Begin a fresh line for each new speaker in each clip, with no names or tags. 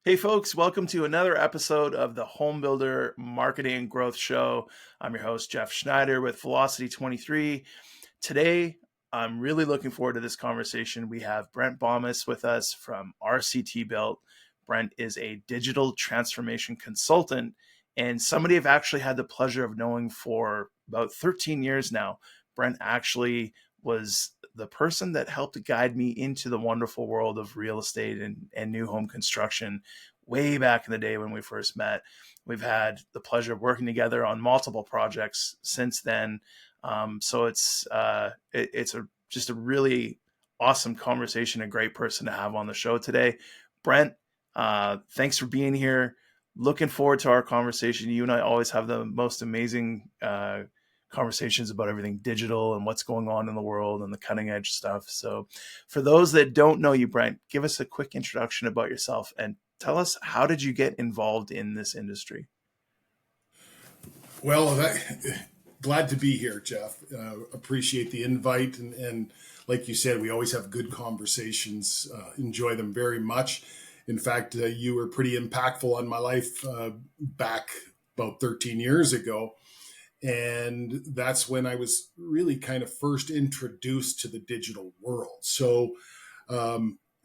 Hey folks, welcome to another episode of the Home Builder Marketing and Growth Show. I'm your host, Jeff Schneider with Velocity 23. Today, I'm really looking forward to this conversation. We have Brent Bommes with us from RCT Built. Brent is a digital transformation consultant and somebody I've actually had the pleasure of knowing for about 13 years now. Brent actually was the person that helped guide me into the wonderful world of real estate and new home construction way back in the day when we first met. We've had the pleasure of working together on multiple projects since then. So it's just a really awesome conversation, a great person to have on the show today. Brent, thanks for being here. Looking forward to our conversation. You and I always have the most amazing conversations about everything digital and what's going on in the world and the cutting edge stuff. So for those that don't know you, Brent, give us a quick introduction about yourself and tell us, how did you get involved in this industry?
Well, glad to be here, Jeff. Appreciate the invite. And like you said, we always have good conversations, enjoy them very much. In fact, you were pretty impactful on my life back about 13 years ago. And that's when I was really kind of first introduced to the digital world. So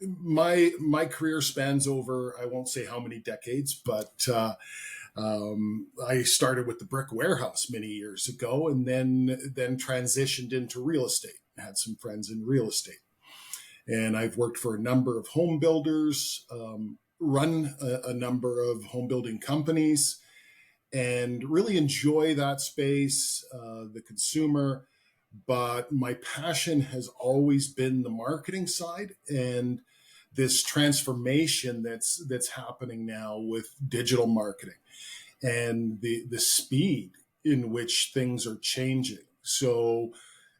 my career spans over, I won't say how many decades, but I started with the brick warehouse many years ago, and then transitioned into real estate. I had some friends in real estate, and I've worked for a number of home builders, run a number of home building companies, and really enjoy that space, the consumer. But my passion has always been the marketing side and this transformation that's happening now with digital marketing and the speed in which things are changing. So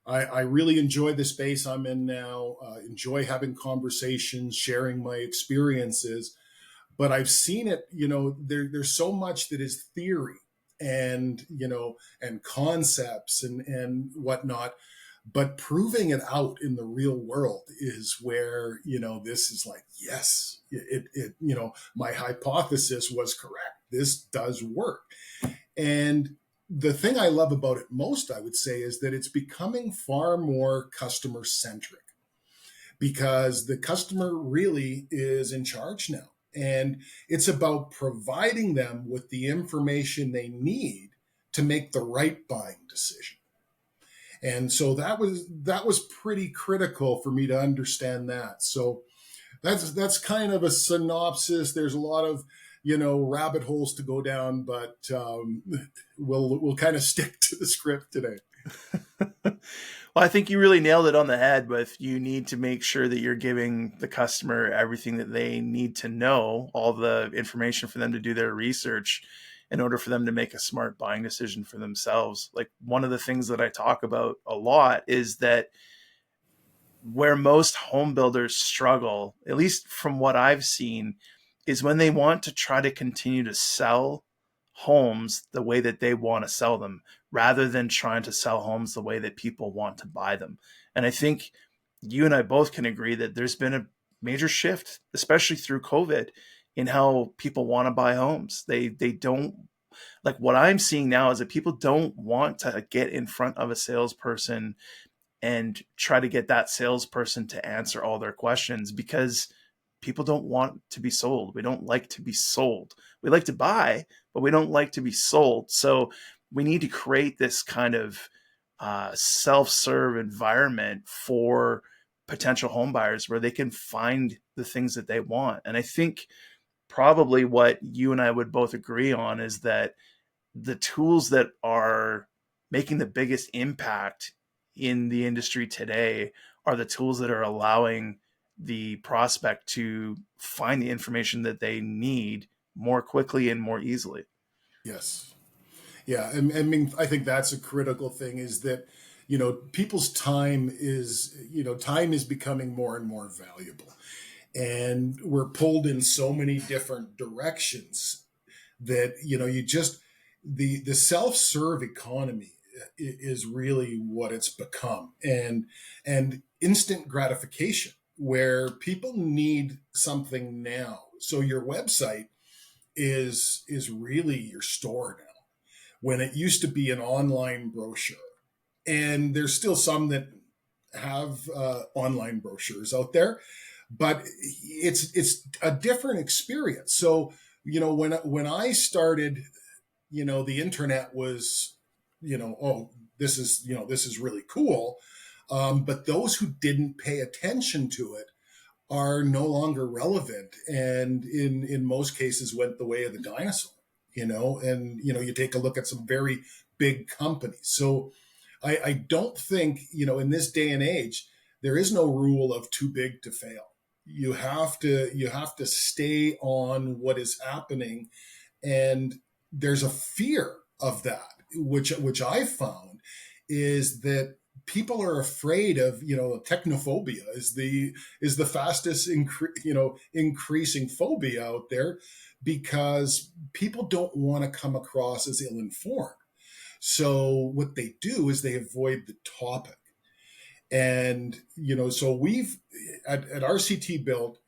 I really enjoy the space I'm in now, enjoy having conversations, sharing my experiences. But I've seen it, there's so much that is theory and, and concepts and whatnot. But proving it out in the real world is where, this is like, yes, my hypothesis was correct. This does work. And the thing I love about it most, I would say, is that it's becoming far more customer centric because the customer really is in charge now. And it's about providing them with the information they need to make the right buying decision. And so that was pretty critical for me to understand that. So that's kind of a synopsis. There's a lot of rabbit holes to go down, but we'll kind of stick to the script today.
Well, I think you really nailed it on the head with you need to make sure that you're giving the customer everything that they need to know, all the information for them to do their research in order for them to make a smart buying decision for themselves. Like one of the things that I talk about a lot is that where most home builders struggle, at least from what I've seen, is when they want to try to continue to sell homes the way that they want to sell them rather than trying to sell homes the way that people want to buy them. And I think you and I both can agree that there's been a major shift, especially through COVID, in how people want to buy homes. They don't, like, what I'm seeing now is that people don't want to get in front of a salesperson and try to get that salesperson to answer all their questions because people don't want to be sold. We don't like to be sold. We like to buy, but we don't like to be sold. So we need to create this kind of self-serve environment for potential home buyers where they can find the things that they want. And I think probably what you and I would both agree on is that the tools that are making the biggest impact in the industry today are the tools that are allowing the prospect to find the information that they need more quickly and more easily.
Yes. Yeah. I mean, I think that's a critical thing is that, people's time is becoming more and more valuable. And we're pulled in so many different directions that, the self-serve economy is really what it's become. And instant gratification where people need something now So your website is really your store now, when it used to be an online brochure. And there's still some that have online brochures out there, but it's a different experience. So when I started, the internet was, oh, this is really cool. But those who didn't pay attention to it are no longer relevant, and in most cases went the way of the dinosaur. And you take a look at some very big companies. So I don't think, in this day and age, there is no rule of too big to fail. You have to stay on what is happening, and there's a fear of that, which I found is that people are afraid of, technophobia is the fastest increasing phobia out there, because people don't want to come across as ill-informed. So what they do is they avoid the topic. And, so we've at RCT Built,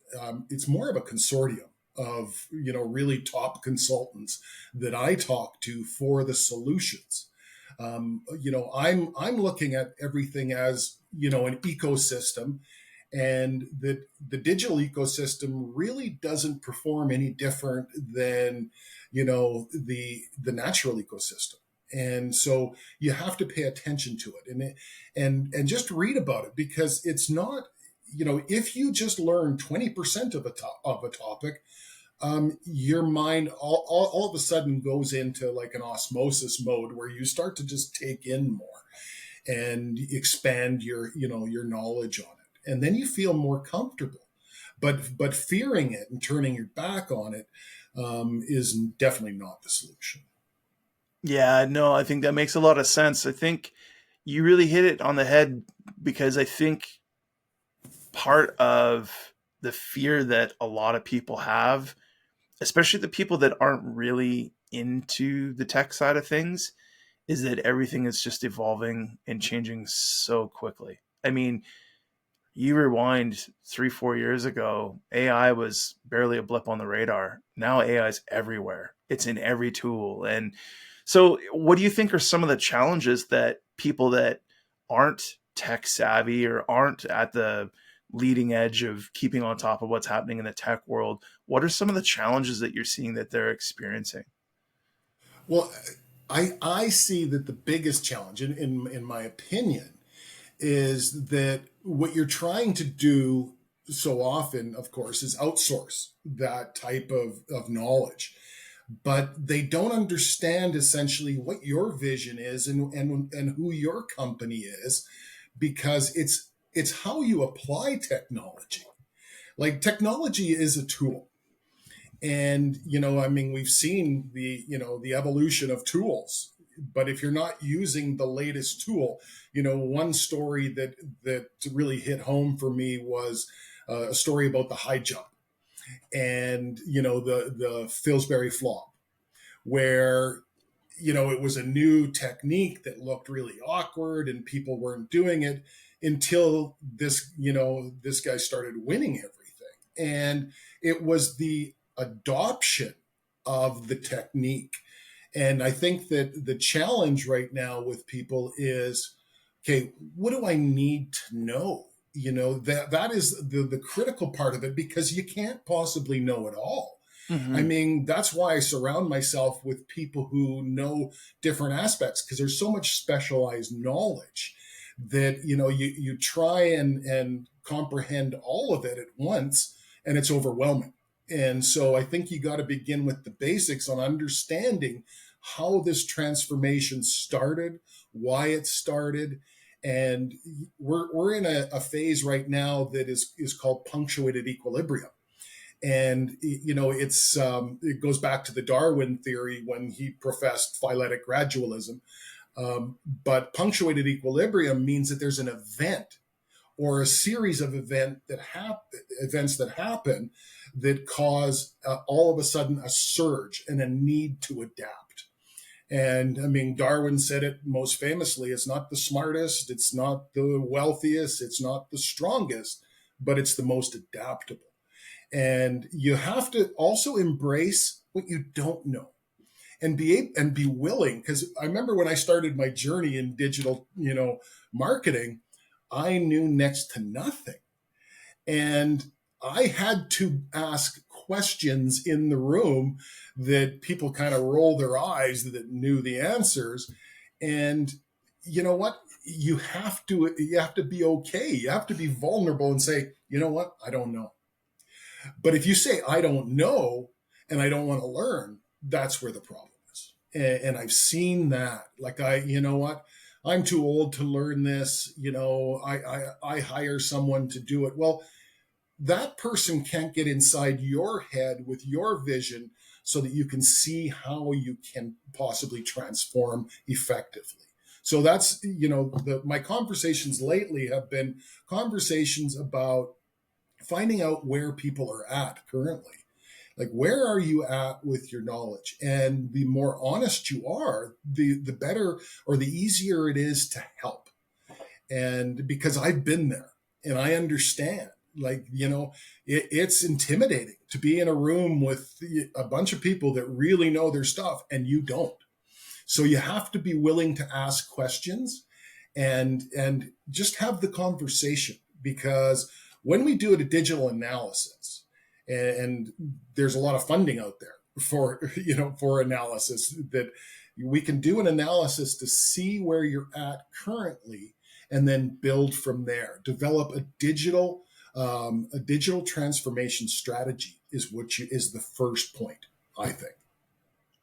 it's more of a consortium of, really top consultants that I talk to for the solutions. I'm looking at everything as, an ecosystem, and the digital ecosystem really doesn't perform any different than, the natural ecosystem. And so you have to pay attention to it, and just read about it, because it's not, if you just learn 20% of a topic, your mind all of a sudden goes into like an osmosis mode, where you start to just take in more and expand your knowledge on it, and then you feel more comfortable. But fearing it and turning your back on it is definitely not the solution.
Yeah, no, I think that makes a lot of sense. I think you really hit it on the head, because I think part of the fear that a lot of people have, especially the people that aren't really into the tech side of things, is that everything is just evolving and changing so quickly. I mean, you rewind 3, 4 years ago, AI was barely a blip on the radar. Now AI is everywhere. It's in every tool. And so what do you think are some of the challenges that people that aren't tech savvy or aren't at the leading edge of keeping on top of what's happening in the tech world, what are some of the challenges that you're seeing that they're experiencing?
Well, I see that the biggest challenge, in my opinion, is that what you're trying to do so often, of course, is outsource that type of knowledge. But they don't understand essentially what your vision is, and who your company is, because it's how you apply technology. Like, technology is a tool. And, I mean, we've seen the evolution of tools. But if you're not using the latest tool, one story that really hit home for me was a story about the high jump, and, the Fillsbury flop, where, it was a new technique that looked really awkward and people weren't doing it until this guy started winning everything. And it was the adoption of the technique. And I think that the challenge right now with people is, okay, what do I need to know? That is the critical part of it, because you can't possibly know it all. I
Mm-hmm.
mean, that's why I surround myself with people who know different aspects, because there's so much specialized knowledge that, you try and comprehend all of it at once, and it's overwhelming. And so I think you got to begin with the basics on understanding how this transformation started, why it started. And we're in a phase right now that is called punctuated equilibrium. And it goes back to the Darwin theory when he professed phyletic gradualism. But punctuated equilibrium means that there's an event or a series of events that happen that cause all of a sudden a surge and a need to adapt. And I mean, Darwin said it most famously: it's not the smartest, it's not the wealthiest, it's not the strongest, but it's the most adaptable. And you have to also embrace what you don't know and be willing. Because I remember when I started my journey in digital, marketing, I knew next to nothing. And I had to ask questions in the room that people kind of roll their eyes that knew the answers. And you know what? You have to be okay. You have to be vulnerable and say, you know what? I don't know. But if you say, I don't know and I don't want to learn, that's where the problem is. And I've seen that. Like, you know what? I'm too old to learn this. I hire someone to do it. Well, that person can't get inside your head with your vision so that you can see how you can possibly transform effectively. So that's, my conversations lately have been conversations about finding out where people are at currently. Like, where are you at with your knowledge? And the more honest you are, the better or the easier it is to help. And because I've been there and I understand, like, it's intimidating to be in a room with a bunch of people that really know their stuff and you don't. So you have to be willing to ask questions and just have the conversation, because when we do a digital analysis, and there's a lot of funding out there for analysis, that we can do an analysis to see where you're at currently and then build from there. Develop a digital transformation strategy is the first point, I think.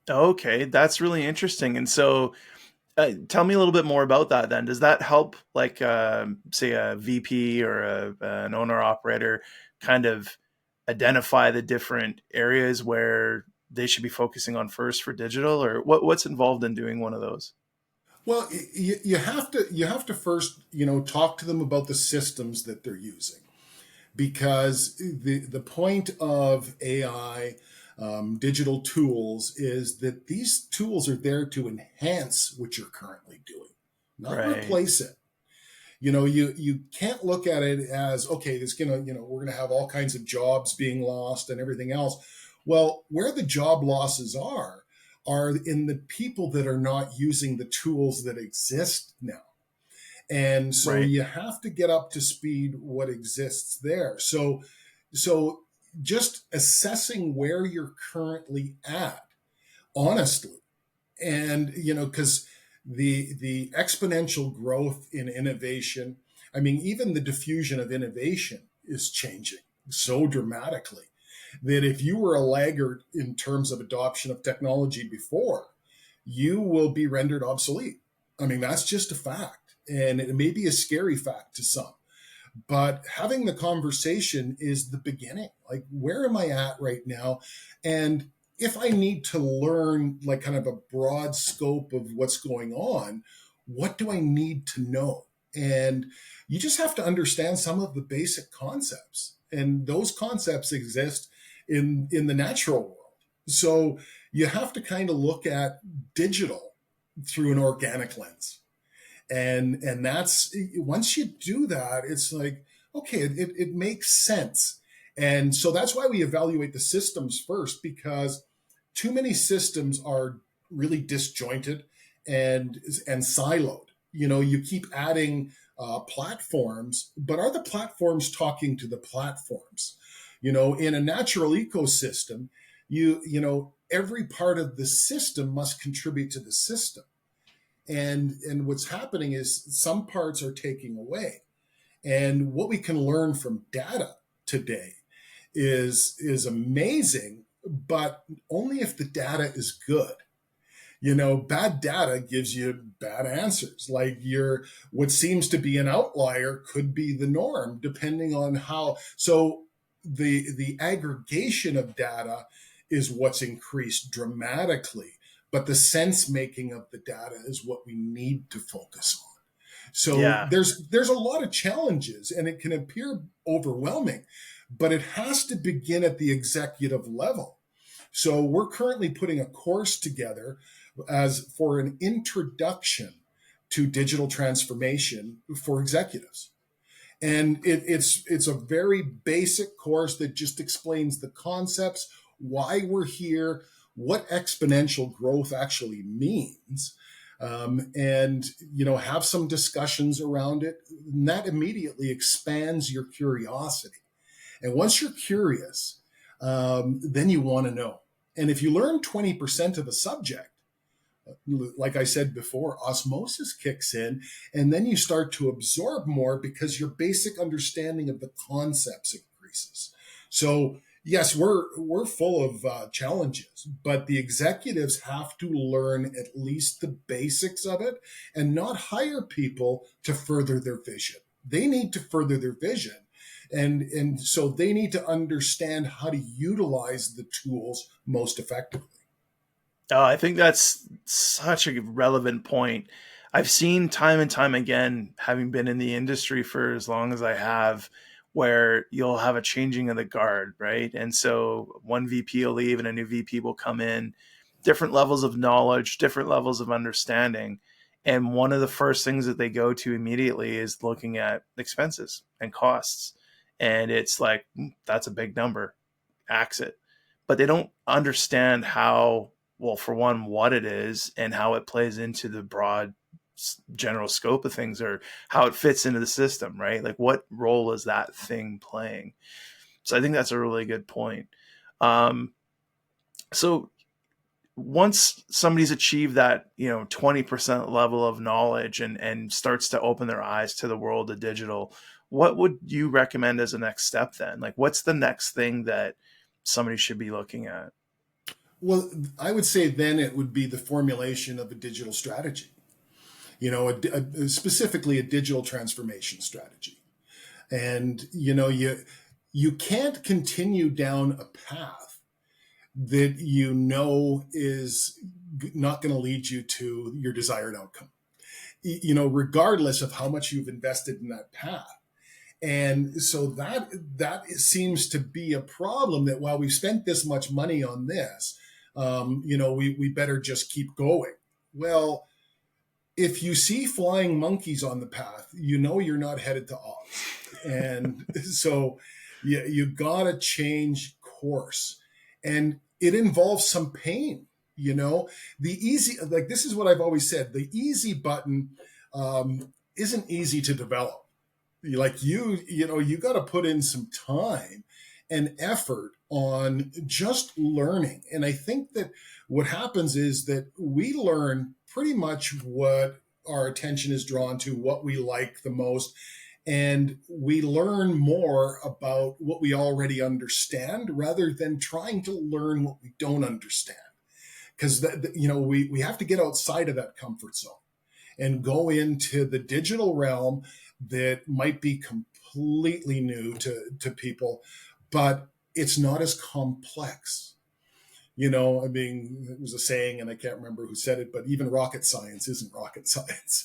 Okay, that's really interesting. And so, tell me a little bit more about that then. Does that help, like, say, a VP or an owner operator kind of identify the different areas where they should be focusing on first for digital, or what's involved in doing one of those?
Well, you have to first, talk to them about the systems that they're using, because the point of AI, digital tools, is that these tools are there to enhance what you're currently doing, not
Right.
replace it. You can't look at it as, okay, we're gonna have all kinds of jobs being lost and everything else. Well, where the job losses are in the people that are not using the tools that exist now. And so
Right.
you have to get up to speed what exists there. So just assessing where you're currently at, honestly. And because the exponential growth in innovation, I mean, even the diffusion of innovation is changing so dramatically that if you were a laggard in terms of adoption of technology before, you will be rendered obsolete. I mean, that's just a fact. And it may be a scary fact to some, but having the conversation is the beginning. Like, where am I at right now? And if I need to learn, like, kind of a broad scope of what's going on, what do I need to know? And you just have to understand some of the basic concepts. And those concepts exist in the natural world. So you have to kind of look at digital through an organic lens. And that's, once you do that, it's like, okay, it makes sense. And so that's why we evaluate the systems first, because too many systems are really disjointed and siloed. You keep adding platforms, but are the platforms talking to the platforms? In a natural ecosystem, every part of the system must contribute to the system. And what's happening is some parts are taking away. And what we can learn from data today is amazing, but only if the data is good. Bad data gives you bad answers. Like, what seems to be an outlier could be the norm, depending on how. So the aggregation of data is what's increased dramatically, but the sense making of the data is what we need to focus on. So
Yeah.
there's a lot of challenges, and it can appear overwhelming, but it has to begin at the executive level. So we're currently putting a course together as for an introduction to digital transformation for executives. And it's a very basic course that just explains the concepts, why we're here, what exponential growth actually means, and have some discussions around it. And that immediately expands your curiosity. And once you're curious, then you want to know. And if you learn 20% of a subject, like I said before, osmosis kicks in, and then you start to absorb more because your basic understanding of the concepts increases. So yes, we're full of challenges, but the executives have to learn at least the basics of it and not hire people to further their vision. They need to further their vision. And so they need to understand how to utilize the tools most effectively.
Oh, I think that's such a relevant point. I've seen time and time again, having been in the industry for as long as I have, where you'll have a changing of the guard, right? And so one VP will leave and a new VP will come in, different levels of knowledge, different levels of understanding. And one of the first things that they go to immediately is looking at expenses and costs. And it's like, that's a big number, axe it. But they don't understand how, well, for one, what it is and how it plays into the broad general scope of things, or how it fits into the system, right? Like, what role is that thing playing? So I think that's a really good point. Um, so once somebody's achieved that, 20% level of knowledge and starts to open their eyes to the world of digital, what would you recommend as a next step then? Like, what's the next thing that somebody should be looking at?
Well, I would say then it would be the formulation of a digital strategy, specifically a digital transformation strategy. And, you can't continue down a path that is not going to lead you to your desired outcome, regardless of how much you've invested in that path. And so that seems to be a problem, that while we've spent this much money on this, we better just keep going. Well, if you see flying monkeys on the path, you're not headed to Oz. And so you gotta change course. And it involves some pain, this is what I've always said, the easy button isn't easy to develop. You got to put in some time and effort on just learning. And I think that what happens is that we learn pretty much what our attention is drawn to, what we like the most. And we learn more about what we already understand rather than trying to learn what we don't understand. Because, we have to get outside of that comfort zone and go into the digital realm that might be completely new to people, but it's not as complex. It was a saying, and I can't remember who said it, but even rocket science isn't rocket science.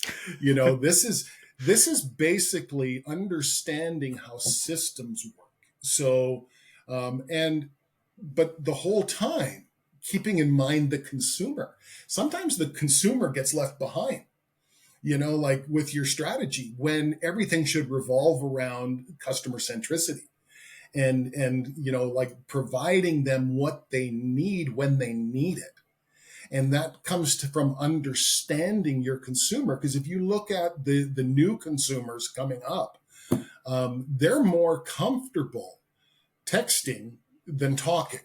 This is basically understanding how systems work. So, but the whole time, keeping in mind the consumer. Sometimes the consumer gets left behind, like with your strategy, when everything should revolve around customer centricity and like providing them what they need when they need it. And that comes from understanding your consumer. Because if you look at the new consumers coming up, they're more comfortable texting than talking.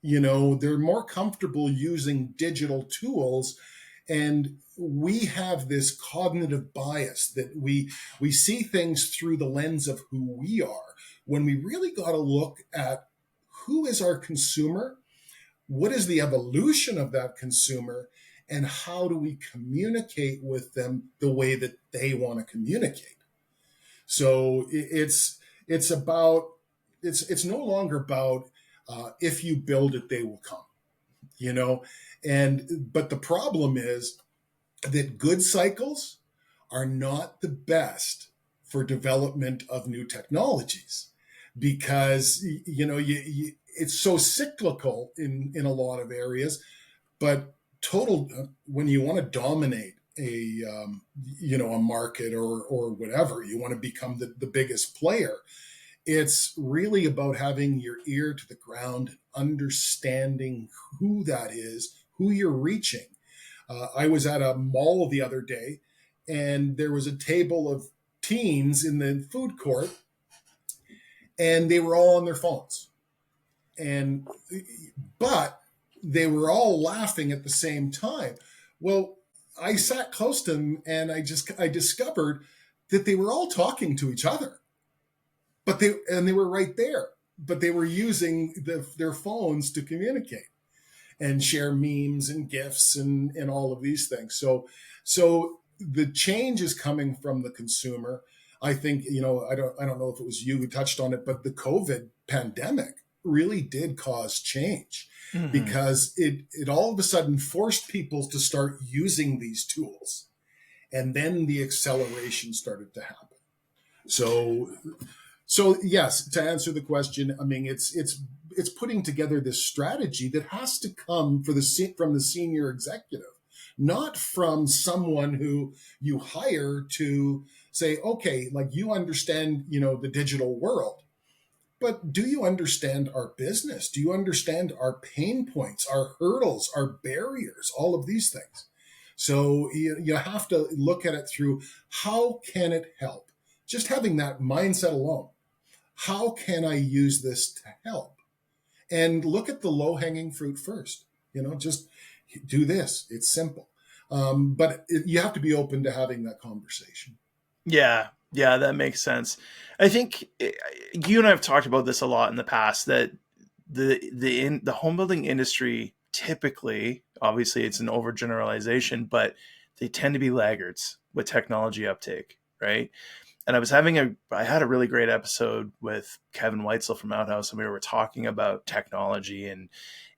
They're more comfortable using digital tools. And we have this cognitive bias that we see things through the lens of who we are, when we really got to look at who is our consumer, what is the evolution of that consumer, and how do we communicate with them the way that they want to communicate. So it's no longer about if you build it, they will come, but the problem is that good cycles are not the best for development of new technologies, because it's so cyclical in a lot of areas. But when you want to dominate a market or whatever. You want to become the biggest player. It's really about having your ear to the ground, understanding who that is, who you're reaching. I was at a mall the other day, and there was a table of teens in the food court, and they were all on their phones. And but they were all laughing at the same time. Well, I sat close to them, and I discovered that they were all talking to each other, but they were right there, but they were using their phones to communicate and share memes and gifs and all of these things. So the change is coming from the consumer. I think, I don't know if it was you who touched on it, but the COVID pandemic really did cause change, because it all of a sudden forced people to start using these tools, and then the acceleration started to happen. So yes, to answer the question, I mean, it's putting together this strategy that has to come from the senior executive, not from someone who you hire to say, okay, like, you understand, the digital world, but do you understand our business? Do you understand our pain points, our hurdles, our barriers, all of these things? So you have to look at it through, how can it help? Just having that mindset alone. How can I use this to help? And look at the low-hanging fruit first. Just do this. It's simple. But you have to be open to having that conversation.
Yeah, yeah, that makes sense. I think you and I have talked about this a lot in the past, that the home building industry, typically, obviously it's an overgeneralization, but they tend to be laggards with technology uptake, right? And I had a really great episode with Kevin Weitzel from Outhouse, and we were talking about technology,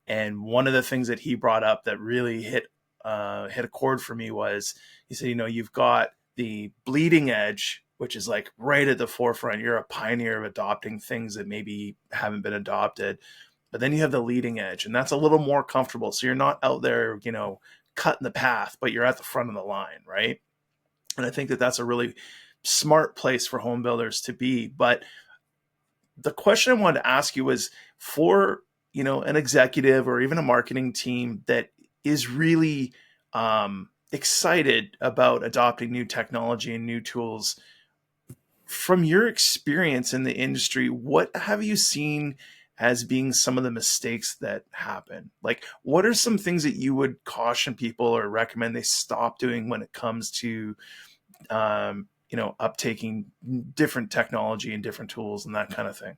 and one of the things that he brought up that really hit a chord for me was, he said, you've got the bleeding edge, which is like right at the forefront. You're a pioneer of adopting things that maybe haven't been adopted. But then you have the leading edge, and that's a little more comfortable. So you're not out there, cutting the path, but you're at the front of the line, right? And I think that that's a really smart place for home builders to be. But the question I wanted to ask you was, for, an executive or even a marketing team that is really excited about adopting new technology and new tools, from your experience in the industry, what have you seen as being some of the mistakes that happen? Like, what are some things that you would caution people or recommend they stop doing when it comes to, uptaking different technology and different tools and that kind of thing?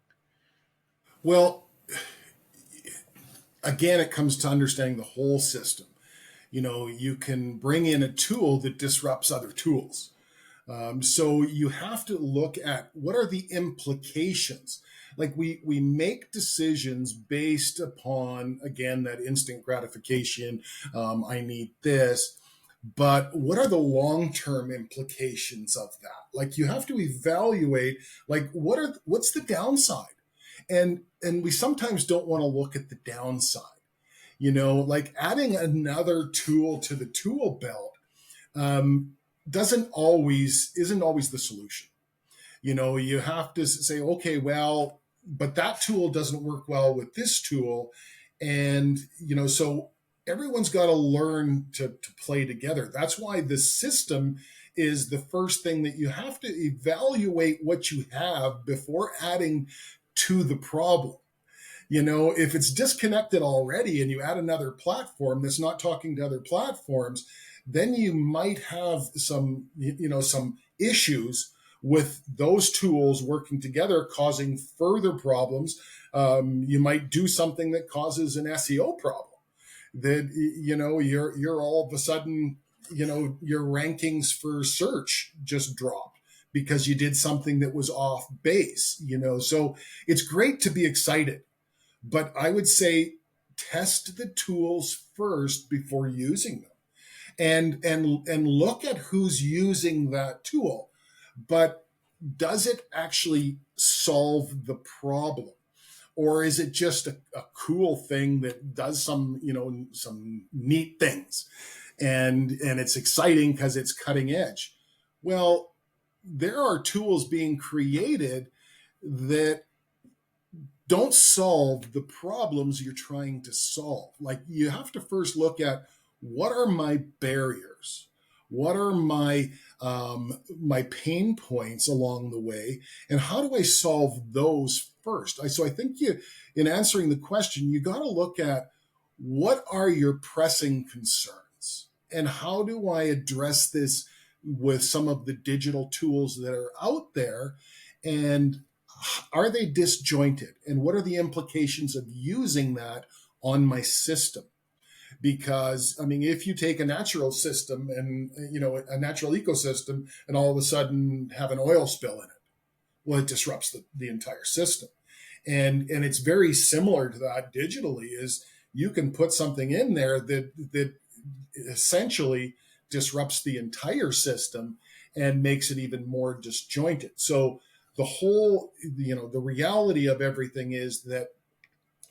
Well, again, it comes to understanding the whole system. You can bring in a tool that disrupts other tools. So you have to look at, what are the implications? Like, we make decisions based upon, again, that instant gratification. I need this. But what are the long-term implications of that? Like, you have to evaluate, like, what's the downside? And we sometimes don't want to look at the downside. Like, adding another tool to the tool belt isn't always the solution. You have to say, okay, well, but that tool doesn't work well with this tool. And, so everyone's got to learn to play together. That's why the system is the first thing that you have to evaluate what you have before adding to the problem. If it's disconnected already and you add another platform that's not talking to other platforms, then you might have some issues with those tools working together, causing further problems. You might do something that causes an SEO problem, that, you're all of a sudden, your rankings for search just dropped because you did something that was off base. So it's great to be excited, but I would say test the tools first before using them, and look at who's using that tool. But does it actually solve the problem? Or is it just a cool thing that does some neat things? and it's exciting because it's cutting edge. Well, there are tools being created that don't solve the problems you're trying to solve. Like, you have to first look at, what are my barriers? What are my pain points along the way, and how do I solve those first? So I think in answering the question, you got to look at, what are your pressing concerns, and how do I address this with some of the digital tools that are out there, and are they disjointed, and what are the implications of using that on my system? Because, I mean, if you take a natural system and, a natural ecosystem, and all of a sudden have an oil spill in it, well, it disrupts the entire system. And it's very similar to that digitally. Is you can put something in there that essentially disrupts the entire system and makes it even more disjointed. So the whole, the reality of everything is that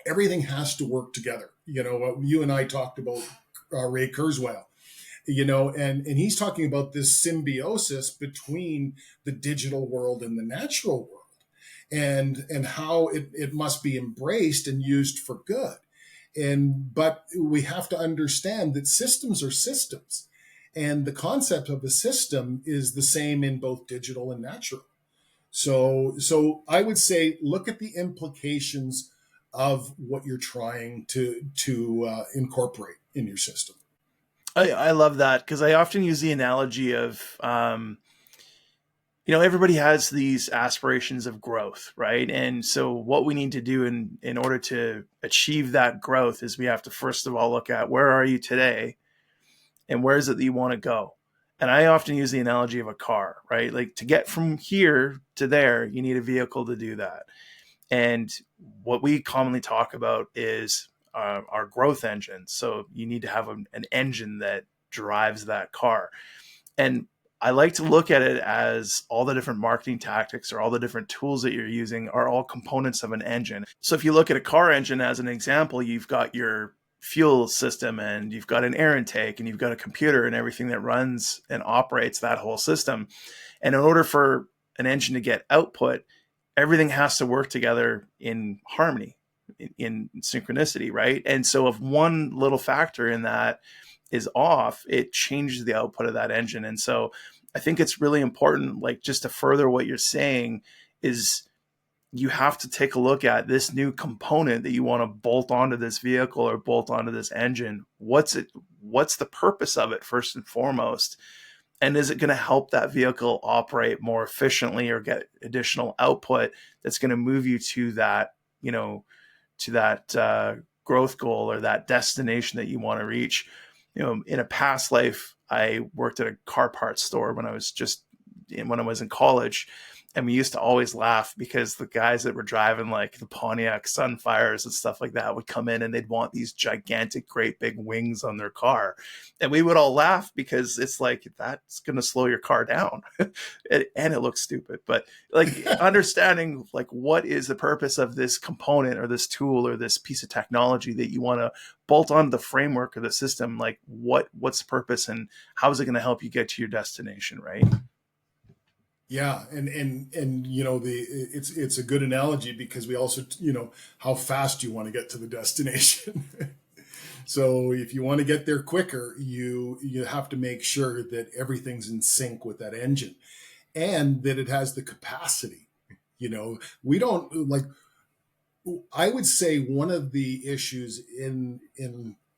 everything has to work together. You and I talked about Ray Kurzweil, and he's talking about this symbiosis between the digital world and the natural world, and how it must be embraced and used for good. But we have to understand that systems are systems, and the concept of a system is the same in both digital and natural. So I would say, look at the implications of what you're trying to incorporate in your system.
I love that, because I often use the analogy of, everybody has these aspirations of growth, right? And so what we need to do in order to achieve that growth is, we have to first of all look at, where are you today, and where is it that you want to go? And I often use the analogy of a car, right? Like, to get from here to there, you need a vehicle to do that. And what we commonly talk about is our growth engine. So you need to have an engine that drives that car. And I like to look at it as, all the different marketing tactics or all the different tools that you're using are all components of an engine. So if you look at a car engine as an example, you've got your fuel system, and you've got an air intake, and you've got a computer and everything that runs and operates that whole system. And in order for an engine to get output, everything has to work together in harmony, in synchronicity, right? And so if one little factor in that is off, it changes the output of that engine. And so I think it's really important, like, just to further what you're saying, is you have to take a look at this new component that you want to bolt onto this vehicle or bolt onto this engine. What's the purpose of it, first and foremost? And is it going to help that vehicle operate more efficiently or get additional output that's going to move you to that, growth goal or that destination that you want to reach? In a past life, I worked at a car parts store when I was in college. And we used to always laugh, because the guys that were driving like the Pontiac Sunfires and stuff like that would come in, and they'd want these gigantic, great big wings on their car. And we would all laugh, because it's like, that's going to slow your car down. And it looks stupid. But like, understanding, like, what is the purpose of this component or this tool or this piece of technology that you want to bolt onto the framework of the system, like, what's the purpose, and how is it going to help you get to your destination, right?
Yeah, and it's a good analogy, because we also, how fast you want to get to the destination. So if you want to get there quicker, you have to make sure that everything's in sync with that engine, and that it has the capacity. We don't, like, I would say one of the issues in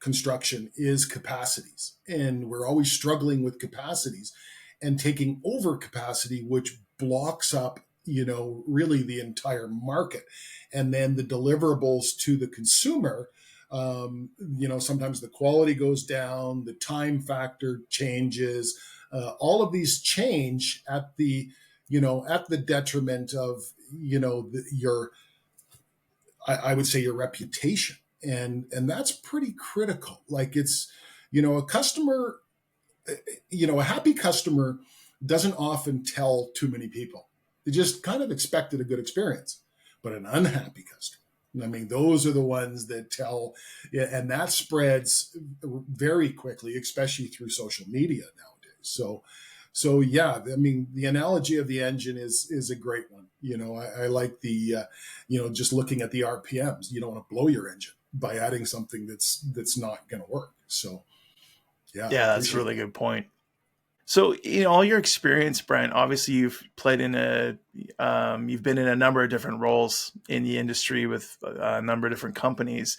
construction is capacities, and we're always struggling with capacities and taking over capacity, which blocks up, really the entire market. And then the deliverables to the consumer, sometimes the quality goes down, the time factor changes, all of these change at the detriment of, I would say, your reputation. And that's pretty critical. Like, it's, a customer, a happy customer doesn't often tell too many people. They just kind of expected a good experience. But an unhappy customer, I mean, those are the ones that tell, yeah, and that spreads very quickly, especially through social media nowadays. So yeah, I mean, the analogy of the engine is a great one. I like just looking at the RPMs. You don't want to blow your engine by adding something that's not going to work. So yeah, I
Yeah, that's a
appreciate
really
that.
good point. So, in all your experience, Brent, obviously you've been in a number of different roles in the industry with a number of different companies.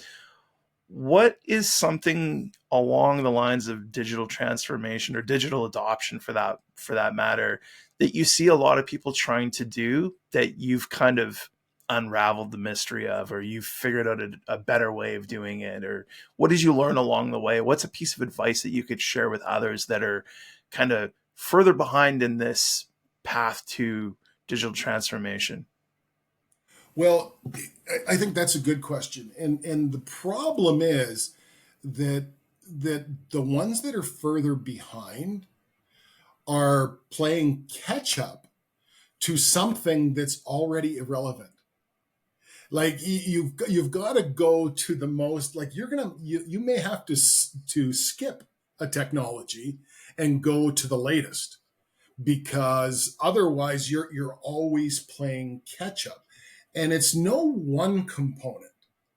What is something along the lines of digital transformation or digital adoption for that matter that you see a lot of people trying to do that you've kind of unraveled the mystery of, or you've figured out a better way of doing it, or what did you learn along the way? What's a piece of advice that you could share with others that are kind of further behind in this path to digital transformation?
Well, I think that's a good question, and the problem is that the ones that are further behind are playing catch up to something that's already irrelevant. Like you've got to go to the most, like you may have to skip a technology and go to the latest, because otherwise you're always playing catch up, and it's no one component.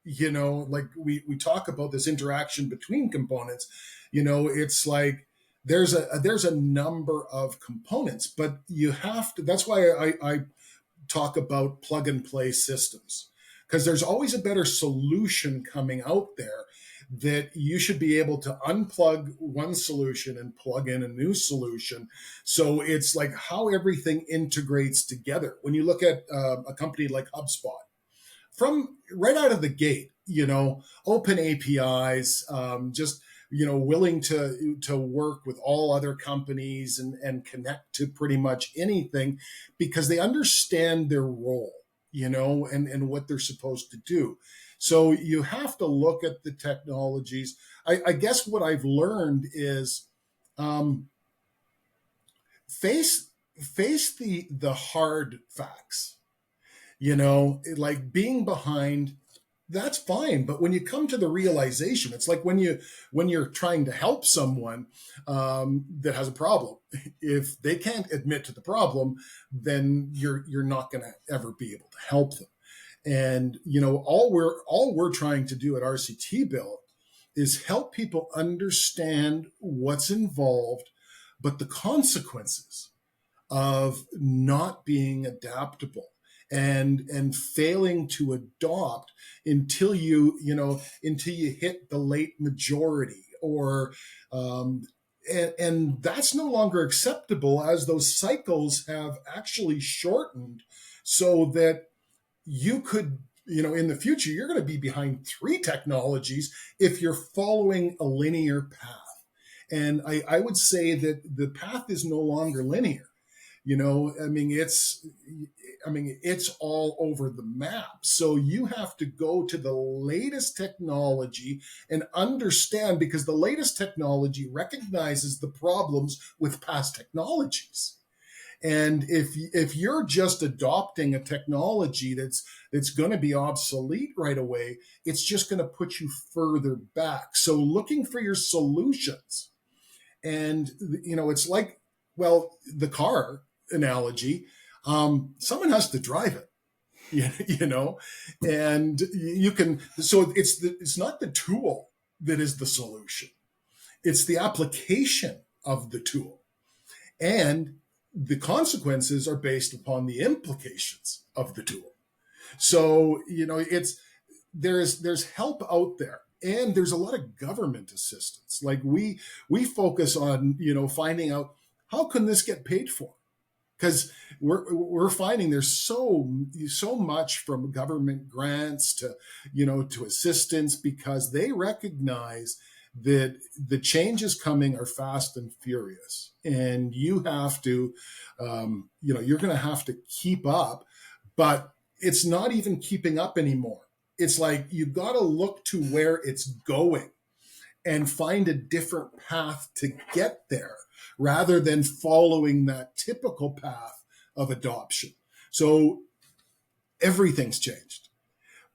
Like we talk about this interaction between components. It's like there's a number of components, but you have to. That's why I talk about plug and play systems, because there's always a better solution coming out there that you should be able to unplug one solution and plug in a new solution. So it's like how everything integrates together. When you look at a company like HubSpot, from right out of the gate, open APIs, just willing to work with all other companies and connect to pretty much anything, because they understand their role, and what they're supposed to do. So you have to look at the technologies. I guess what I've learned is um, face face the hard facts. Like being behind, that's fine, but when you come to the realization, it's like when you're trying to help someone that has a problem. If they can't admit to the problem, then you're not going to ever be able to help them. And all we're trying to do at RCT Built is help people understand what's involved, but the consequences of not being adaptable and failing to adopt until you hit the late majority, or and that's no longer acceptable, as those cycles have actually shortened, so that you could, in the future, you're going to be behind three technologies if you're following a linear path. And I would say that the path is no longer linear. It's all over the map. So you have to go to the latest technology and understand, because the latest technology recognizes the problems with past technologies. And if you're just adopting a technology that's going to be obsolete right away, it's just going to put you further back. So looking for your solutions, and it's like, well, the car analogy, someone has to drive it. And you can. So it's not the tool that is the solution; it's the application of the tool, and the consequences are based upon the implications of the tool. So it's there's help out there, and there's a lot of government assistance. Like we focus on finding out, how can this get paid for, because we're finding there's so much from government grants to assistance, because they recognize that the changes coming are fast and furious, and you have to you're going to have to keep up. But it's not even keeping up anymore. It's like you've got to look to where it's going and find a different path to get there, rather than following that typical path of adoption. So everything's changed.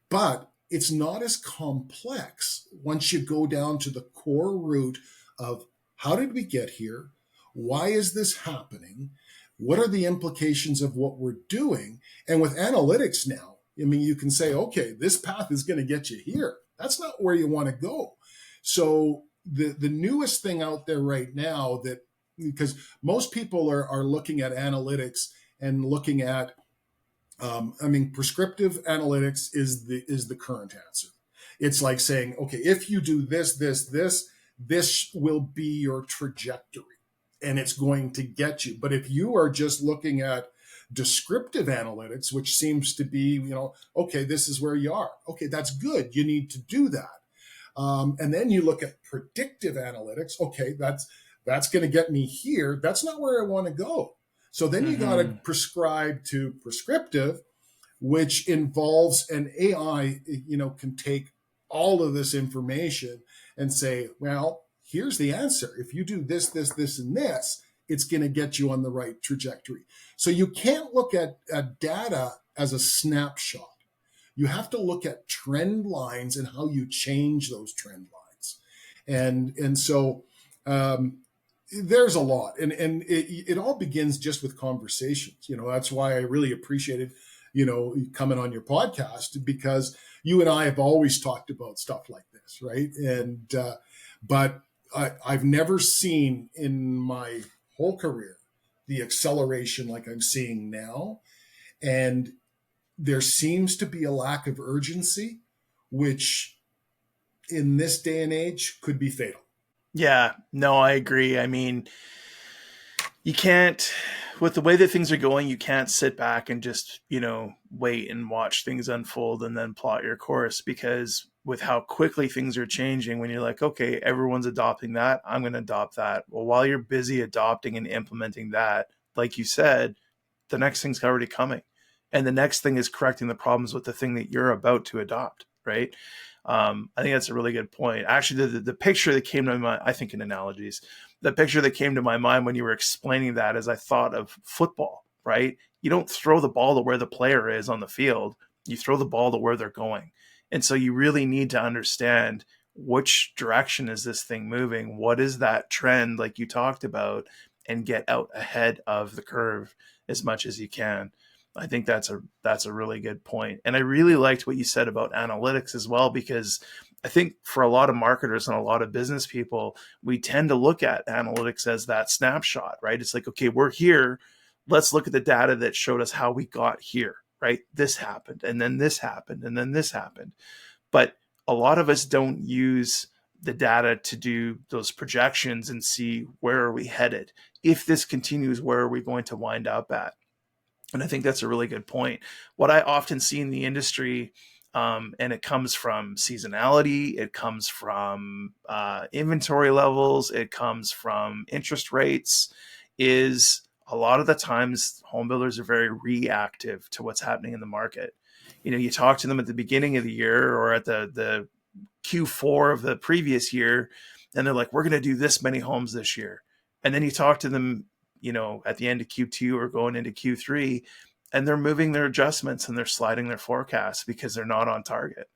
But it's not as complex once you go down to the core root of how did we get here? Why is this happening? What are the implications of what we're doing? And with analytics now, I mean, you can say, okay, this path is going to get you here. That's not where you want to go. So the newest thing out there right now, that because most people are looking at analytics and looking at, I mean, prescriptive analytics is the current answer. It's like saying, okay, if you do this will be your trajectory, and it's going to get you. But if you are just looking at descriptive analytics, which seems to be, okay, this is where you are. Okay, that's good. You need to do that. And then you look at predictive analytics. Okay, that's going to get me here. That's not where I want to go. So then you got to prescribe to prescriptive, which involves an AI, can take all of this information and say, well, here's the answer. If you do this, and this, it's going to get you on the right trajectory. So you can't look at data as a snapshot. You have to look at trend lines and how you change those trend lines. And so there's a lot. And it all begins just with conversations. That's why I really appreciated, coming on your podcast, because you and I have always talked about stuff like this, right? And but I've never seen in my whole career the acceleration like I'm seeing now. And there seems to be a lack of urgency, which in this day and age could be fatal.
Yeah, no, I agree. I mean, you can't, with the way that things are going, you can't sit back and just, wait and watch things unfold and then plot your course, because with how quickly things are changing, when you're like, okay, everyone's adopting that, I'm going to adopt that. Well, while you're busy adopting and implementing that, like you said, the next thing's already coming. And the next thing is correcting the problems with the thing that you're about to adopt, right? I think that's a really good point. Actually, the picture that came to my mind, I think in analogies, the picture that came to my mind when you were explaining that is I thought of football, right? You don't throw the ball to where the player is on the field. You throw the ball to where they're going. And so you really need to understand which direction is this thing moving? What is that trend like you talked about, and get out ahead of the curve as much as you can. I think that's a really good point. And I really liked what you said about analytics as well, because I think for a lot of marketers and a lot of business people, we tend to look at analytics as that snapshot, right? It's like, okay, we're here. Let's look at the data that showed us how we got here, right? This happened, and then this happened, and then this happened. But a lot of us don't use the data to do those projections and see where are we headed. If this continues, where are we going to wind up at? And I think that's a really good point. What I often see in the industry, and it comes from seasonality, it comes from inventory levels, it comes from interest rates, is a lot of the times home builders are very reactive to what's happening in the market. You talk to them at the beginning of the year or at the Q4 of the previous year, and they're like, we're going to do this many homes this year. And then you talk to them, at the end of Q2 or going into Q3, and they're moving their adjustments and they're sliding their forecasts because they're not on target.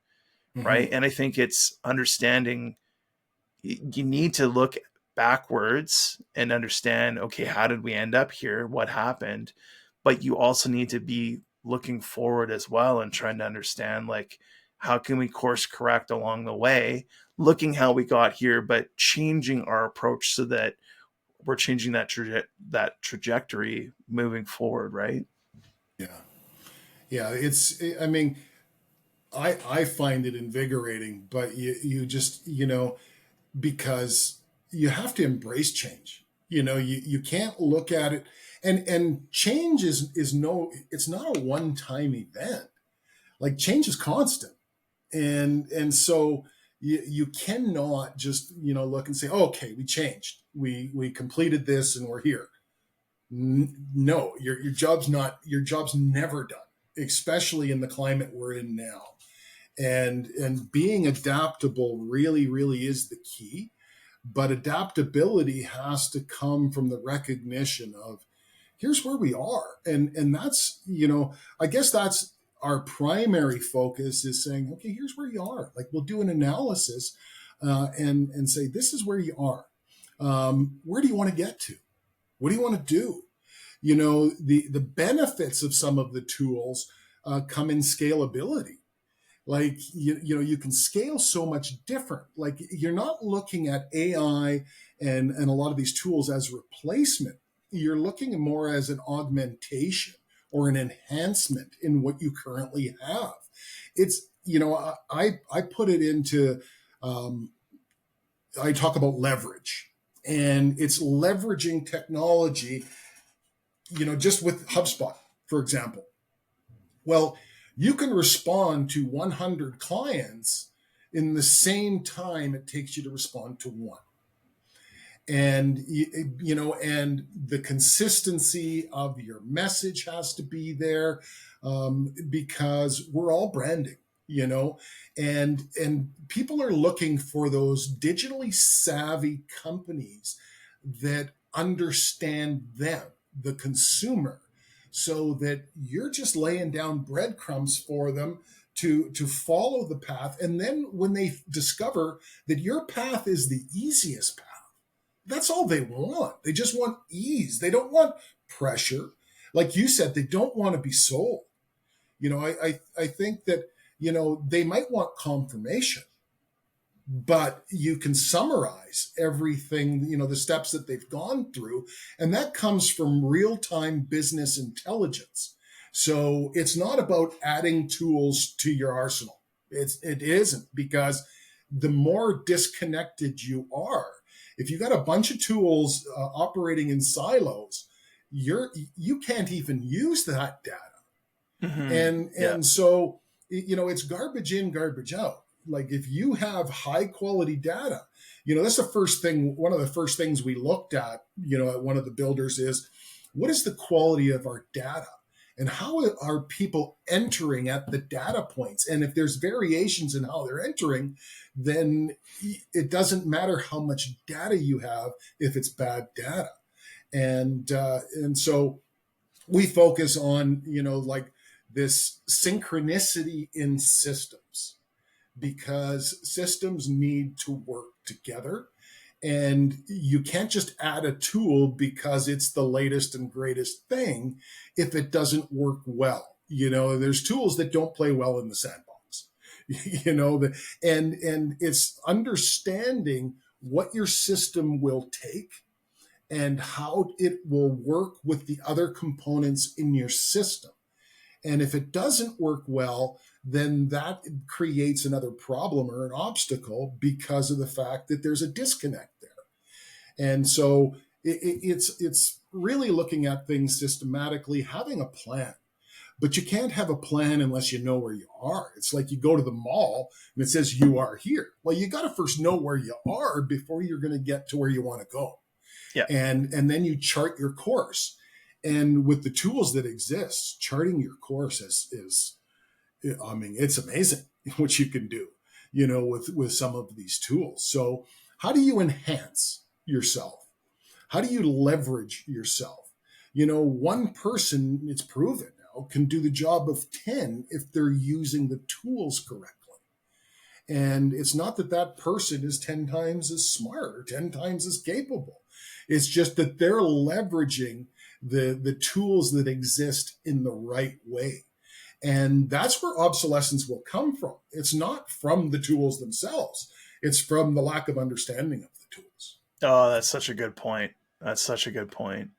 Mm-hmm. Right. And I think it's understanding you need to look backwards and understand, okay, how did we end up here? What happened? But you also need to be looking forward as well and trying to understand, like, how can we course correct along the way, looking how we got here, but changing our approach so that we're changing that trajectory moving forward, right?
Yeah. I mean, I find it invigorating, but you just, because you have to embrace change. You can't look at it, and change it's not a one-time event. Like, change is constant. And so you cannot just, look and say, oh, okay, we changed. We completed this and we're here. No, your job's never done, especially in the climate we're in now. And being adaptable really, really is the key. But adaptability has to come from the recognition of, here's where we are. And that's, I guess that's our primary focus is saying, okay, here's where you are. Like we'll do an analysis and say, this is where you are. Where do you want to get to? What do you want to do? The benefits of some of the tools come in scalability. Like, you can scale so much different. Like you're not looking at AI and a lot of these tools as replacement. You're looking more as an augmentation or an enhancement in what you currently have. It's, I put it into, I talk about leverage, and it's leveraging technology, just with HubSpot, for example. Well, you can respond to 100 clients in the same time it takes you to respond to one. And and the consistency of your message has to be there, because we're all branding, and people are looking for those digitally savvy companies that understand them, the consumer, so that you're just laying down breadcrumbs for them to follow the path. And then when they discover that your path is the easiest path, that's all they want. They just want ease. They don't want pressure. Like you said, they don't want to be sold. I think that, they might want confirmation, but you can summarize everything, the steps that they've gone through. And that comes from real-time business intelligence. So it's not about adding tools to your arsenal. It isn't, because the more disconnected you are, if you got a bunch of tools operating in silos, you can't even use that data. And so, it's garbage in, garbage out. Like if you have high quality data, that's the first thing. One of the first things we looked at, at one of the builders is, what is the quality of our data? And how are people entering at the data points? And if there's variations in how they're entering, then it doesn't matter how much data you have if it's bad data. And so we focus on, like this synchronicity in systems, because systems need to work together. And you can't just add a tool because it's the latest and greatest thing if it doesn't work well. There's tools that don't play well in the sandbox, and it's understanding what your system will take and how it will work with the other components in your system. And if it doesn't work well, then that creates another problem or an obstacle because of the fact that there's a disconnect there. And so it's really looking at things systematically, having a plan. But you can't have a plan unless you know where you are. It's like you go to the mall and it says you are here. Well, you got to first know where you are before you're going to get to where you want to go.
Yeah.
And then you chart your course. And with the tools that exist, charting your course is it's amazing what you can do, with some of these tools. So how do you enhance yourself? How do you leverage yourself? One person, it's proven now, can do the job of 10 if they're using the tools correctly. And it's not that that person is 10 times as smart or 10 times as capable. It's just that they're leveraging the tools that exist in the right way. And that's where obsolescence will come from. It's not from the tools themselves. It's from the lack of understanding of the tools.
Oh, that's such a good point. That's such a good point.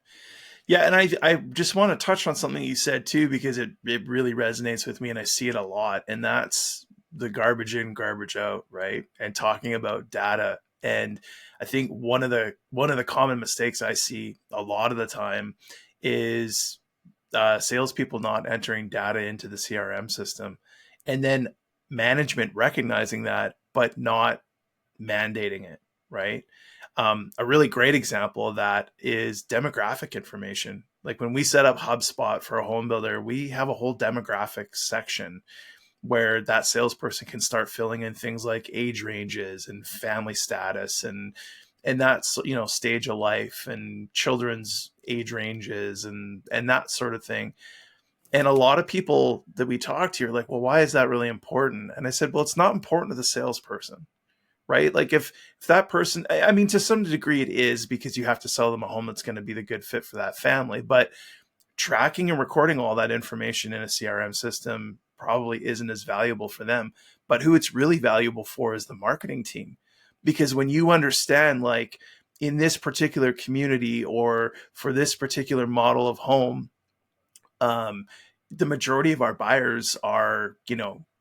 Yeah, and I just want to touch on something you said too, because it really resonates with me and I see it a lot. And that's the garbage in, garbage out, right? And talking about data. And I think one of the common mistakes I see a lot of the time is salespeople not entering data into the CRM system, and then management recognizing that but not mandating it, right? A really great example of that is demographic information. Like when we set up HubSpot for a home builder, we have a whole demographic section where that salesperson can start filling in things like age ranges and family status and that's, stage of life and children's age ranges and that sort of thing. And a lot of people that we talk to are like, well, why is that really important? And I said, well, it's not important to the salesperson, right? Like if that person, I mean, to some degree it is, because you have to sell them a home that's going to be the good fit for that family. But tracking and recording all that information in a CRM system probably isn't as valuable for them. But who it's really valuable for is the marketing team. Because when you understand, like, in this particular community or for this particular model of home, um, the majority of our buyers are,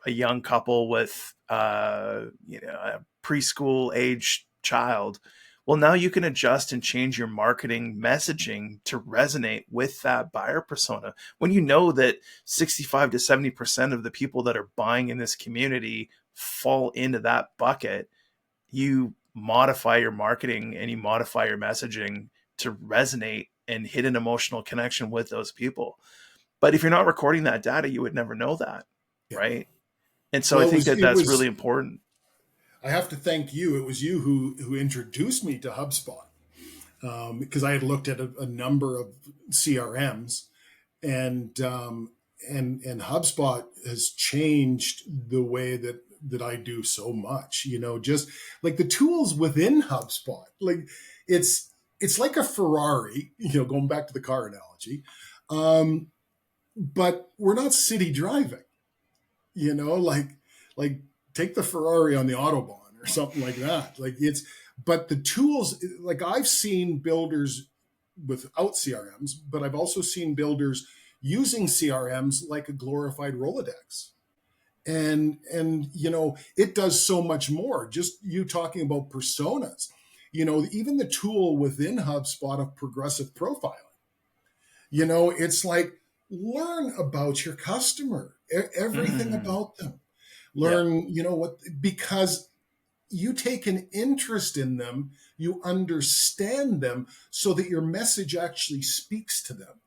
a young couple with, a preschool age child. Well, now you can adjust and change your marketing messaging to resonate with that buyer persona. When you know that 65 to 70% of the people that are buying in this community fall into that bucket, you modify your marketing and you modify your messaging to resonate and hit an emotional connection with those people. But if you're not recording that data, you would never know that,
Yeah.
right? And so I
Well,
think that
it
that's really
was.
important.
I have to thank you. It was you who introduced me to HubSpot, because I had looked at a number of CRMs, and and HubSpot has changed the way that I do so much. Just like the tools within HubSpot, like it's like a Ferrari. Going back to the car analogy, um, but we're not city driving. Like take the Ferrari on the Autobahn or something like that. But the tools, like I've seen builders without CRMs, but I've also seen builders using CRMs like a glorified Rolodex. And it does so much more. Just you talking about personas, even the tool within HubSpot of progressive profiling, it's like learn about your customer, everything
Mm.
about them.
Yeah.
Learn, what, because you take an interest in them, you understand them so that your message actually speaks to them.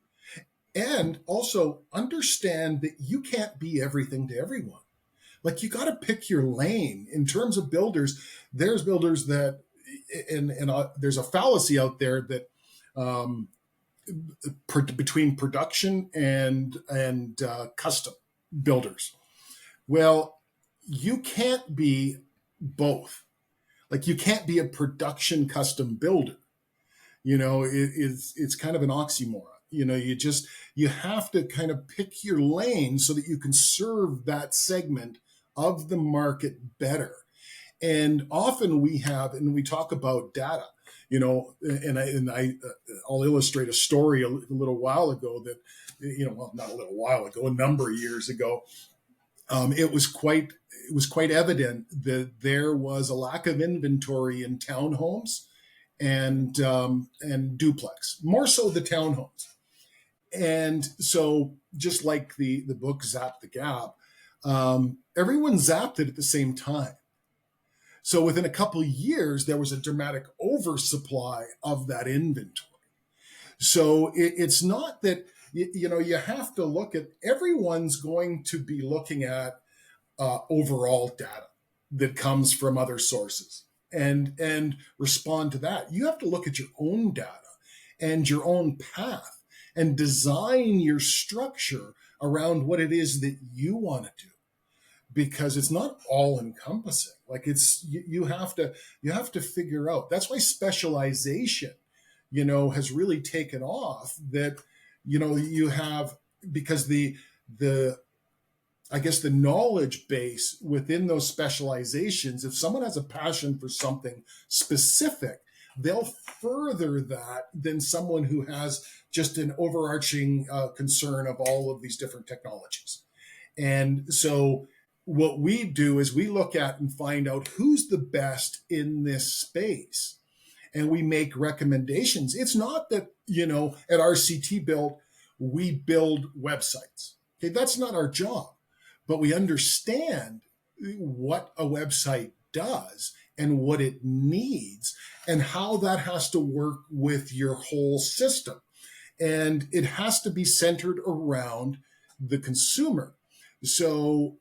And also understand that you can't be everything to everyone. Like you got to pick your lane in terms of builders. There's builders that, and there's a fallacy out there that um, between production and custom builders. Well, you can't be both. Like you can't be a production custom builder. It's kind of an oxymoron. You have to kind of pick your lane so that you can serve that segment of the market better. And often we talk about data, I'll illustrate a story a little while ago that, well, not a little while ago, a number of years ago. It was quite evident that there was a lack of inventory in townhomes and duplex, more so the townhomes. And so, just like the book Zap the Gap, everyone zapped it at the same time. So within a couple of years, there was a dramatic oversupply of that inventory. So it's not that you have to look at, everyone's going to be looking at overall data that comes from other sources and respond to that. You have to look at your own data and your own path and design your structure around what it is that you want to do, because it's not all encompassing. Like you have to figure out. That's why specialization has really taken off. That you have, because the I guess the knowledge base within those specializations, if someone has a passion for something specific, they'll further that than someone who has just an overarching concern of all of these different technologies. And so what we do is we look at and find out who's the best in this space, and we make recommendations. It's not that, at RCT Built, we build websites. Okay, that's not our job, but we understand what a website does and what it needs and how that has to work with your whole system. And it has to be centered around the consumer. So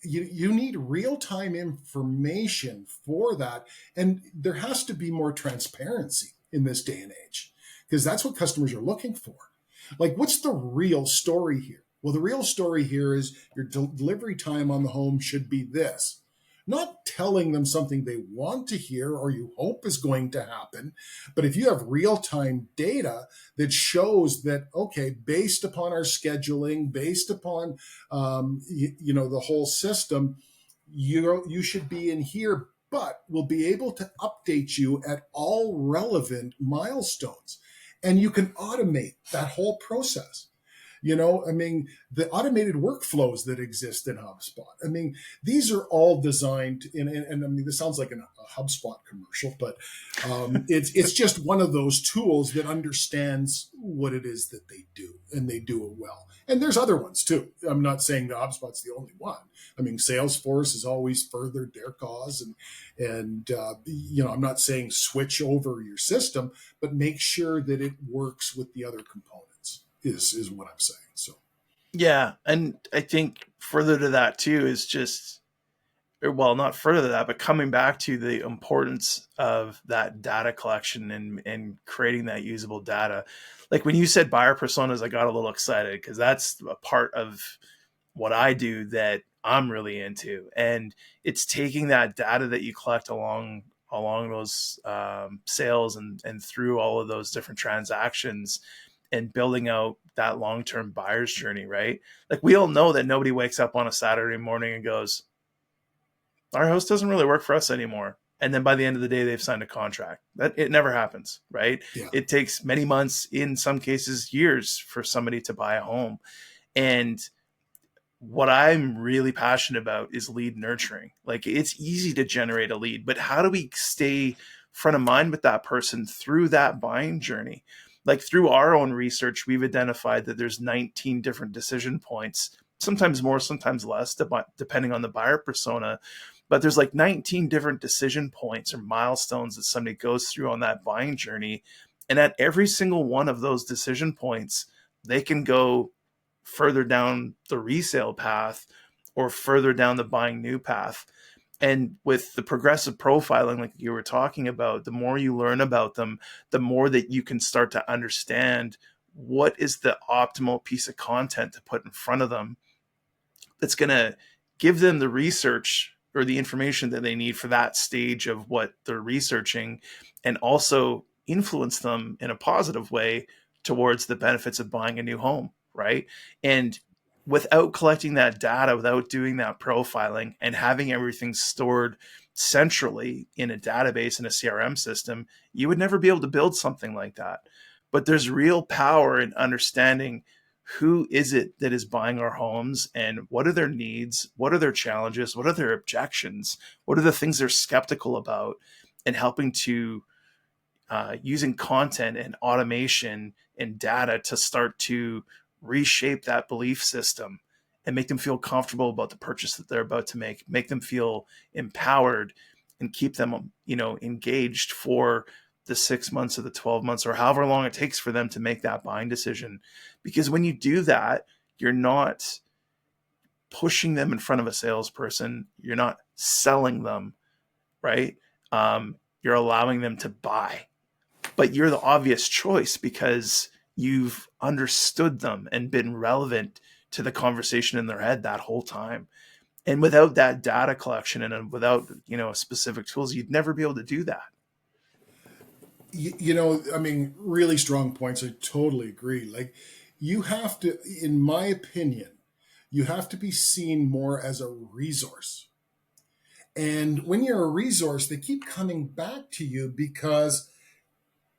you need real-time information for that. And there has to be more transparency in this day and age, because that's what customers are looking for. Like, what's the real story here? Well, the real story here is your delivery time on the home should be this. Not telling them something they want to hear or you hope is going to happen, but if you have real-time data that shows that, okay, based upon our scheduling, based upon the whole system, you should be in here, but we'll be able to update you at all relevant milestones, and you can automate that whole process. I mean, the automated workflows that exist in HubSpot. I mean, these are all designed and I mean, this sounds like a HubSpot commercial, but it's just one of those tools that understands what it is that they do, and they do it well. And there's other ones too. I'm not saying that HubSpot's the only one. I mean, Salesforce has always furthered their cause, and I'm not saying switch over your system, but make sure that it works with the other components. Is what I'm saying. So
Yeah, and I think further to that too is just, well, not further to that, but coming back to the importance of that data collection and creating that usable data. Like when you said buyer personas, I got a little excited because that's a part of what I do that I'm really into, and it's taking that data that you collect along those sales and through all of those different transactions and building out that long-term buyer's journey, right? Like we all know that nobody wakes up on a Saturday morning and goes, our host doesn't really work for us anymore. And then by the end of the day, they've signed a contract. That it never happens, right?
yeah,
It takes many months, in some cases, years for somebody to buy a home. And what I'm really passionate about is lead nurturing. Like it's easy to generate a lead, but how do we stay front of mind with that person through that buying journey? Like through our own research, we've identified that there's 19 different decision points, sometimes more, sometimes less, depending on the buyer persona. But there's like 19 different decision points or milestones that somebody goes through on that buying journey. And at every single one of those decision points, they can go further down the resale path or further down the buying new path. And with the progressive profiling, like you were talking about, the more you learn about them, the more that you can start to understand what is the optimal piece of content to put in front of them that's going to give them the research or the information that they need for that stage of what they're researching, and also influence them in a positive way towards the benefits of buying a new home, right? And without collecting that data, without doing that profiling and having everything stored centrally in a database in a CRM system, you would never be able to build something like that. But there's real power in understanding who is it that is buying our homes and what are their needs, what are their challenges, what are their objections, what are the things they're skeptical about, and helping to using content and automation and data to start to reshape that belief system and make them feel comfortable about the purchase that they're about to make them feel empowered, and keep them, engaged for the 6 months or the 12 months or however long it takes for them to make that buying decision. Because when you do that, you're not pushing them in front of a salesperson. You're not selling them, right? You're allowing them to buy, but you're the obvious choice because you've understood them and been relevant to the conversation in their head that whole time. And without that data collection and without, specific tools, you'd never be able to do that.
I mean, really strong points. I totally agree. Like, you have to, in my opinion, you have to be seen more as a resource. And when you're a resource, they keep coming back to you because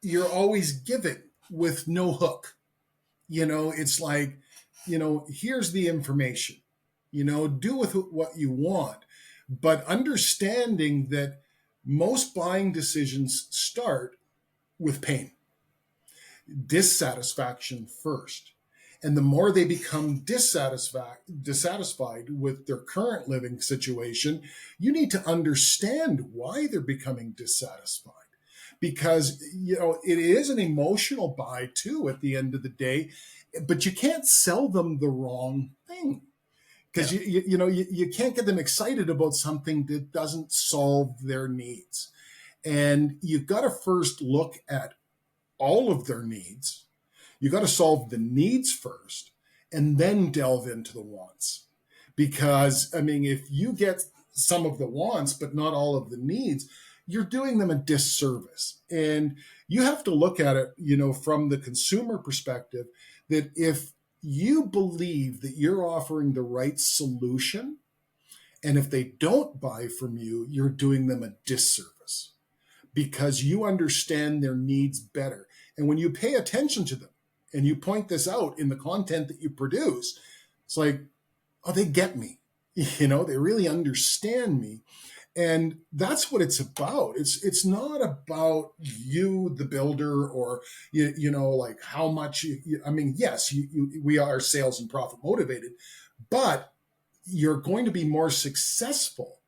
you're always giving with no hook. It's like, here's the information, do with what you want, but understanding that most buying decisions start with pain, dissatisfaction first. And the more they become dissatisfied with their current living situation, you need to understand why they're becoming dissatisfied. Because, it is an emotional buy too at the end of the day, but you can't sell them the wrong thing. Because
Yeah.
you can't get them excited about something that doesn't solve their needs. And you've got to first look at all of their needs. You got to solve the needs first, and then delve into the wants. Because, I mean, if you get some of the wants, but not all of the needs, you're doing them a disservice. And you have to look at it, from the consumer perspective, that if you believe that you're offering the right solution, and if they don't buy from you, you're doing them a disservice because you understand their needs better. And when you pay attention to them and you point this out in the content that you produce, it's like, oh, they get me. They really understand me. And that's what it's about. It's not about you, the builder, or like how much. I mean, yes, we are sales and profit motivated, but you're going to be more successful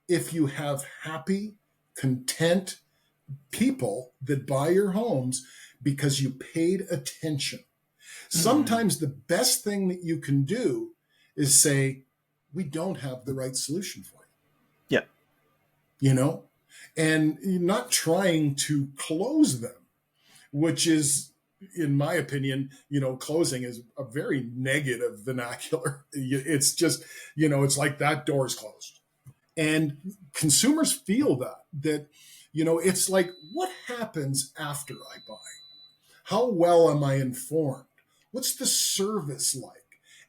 if you have happy, content people that buy your homes because you paid attention. Sometimes the best thing that you can do is say, we don't have the right solution for
Yeah.
And you're not trying to close them, which is, in my opinion, closing is a very negative vernacular. It's just, it's like that door's closed. And consumers feel that, it's like, what happens after I buy? How well am I informed? What's the service like?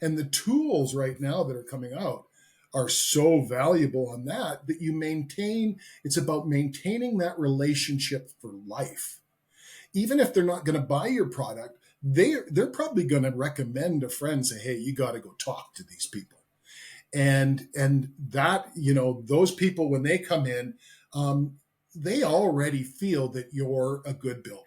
And the tools right now that are coming out are so valuable on that you maintain. It's about maintaining that relationship for life. Even if they're not going to buy your product, they're probably going to recommend a friend, say, hey, you got to go talk to these people. And that, those people, when they come in, they already feel that you're a good builder.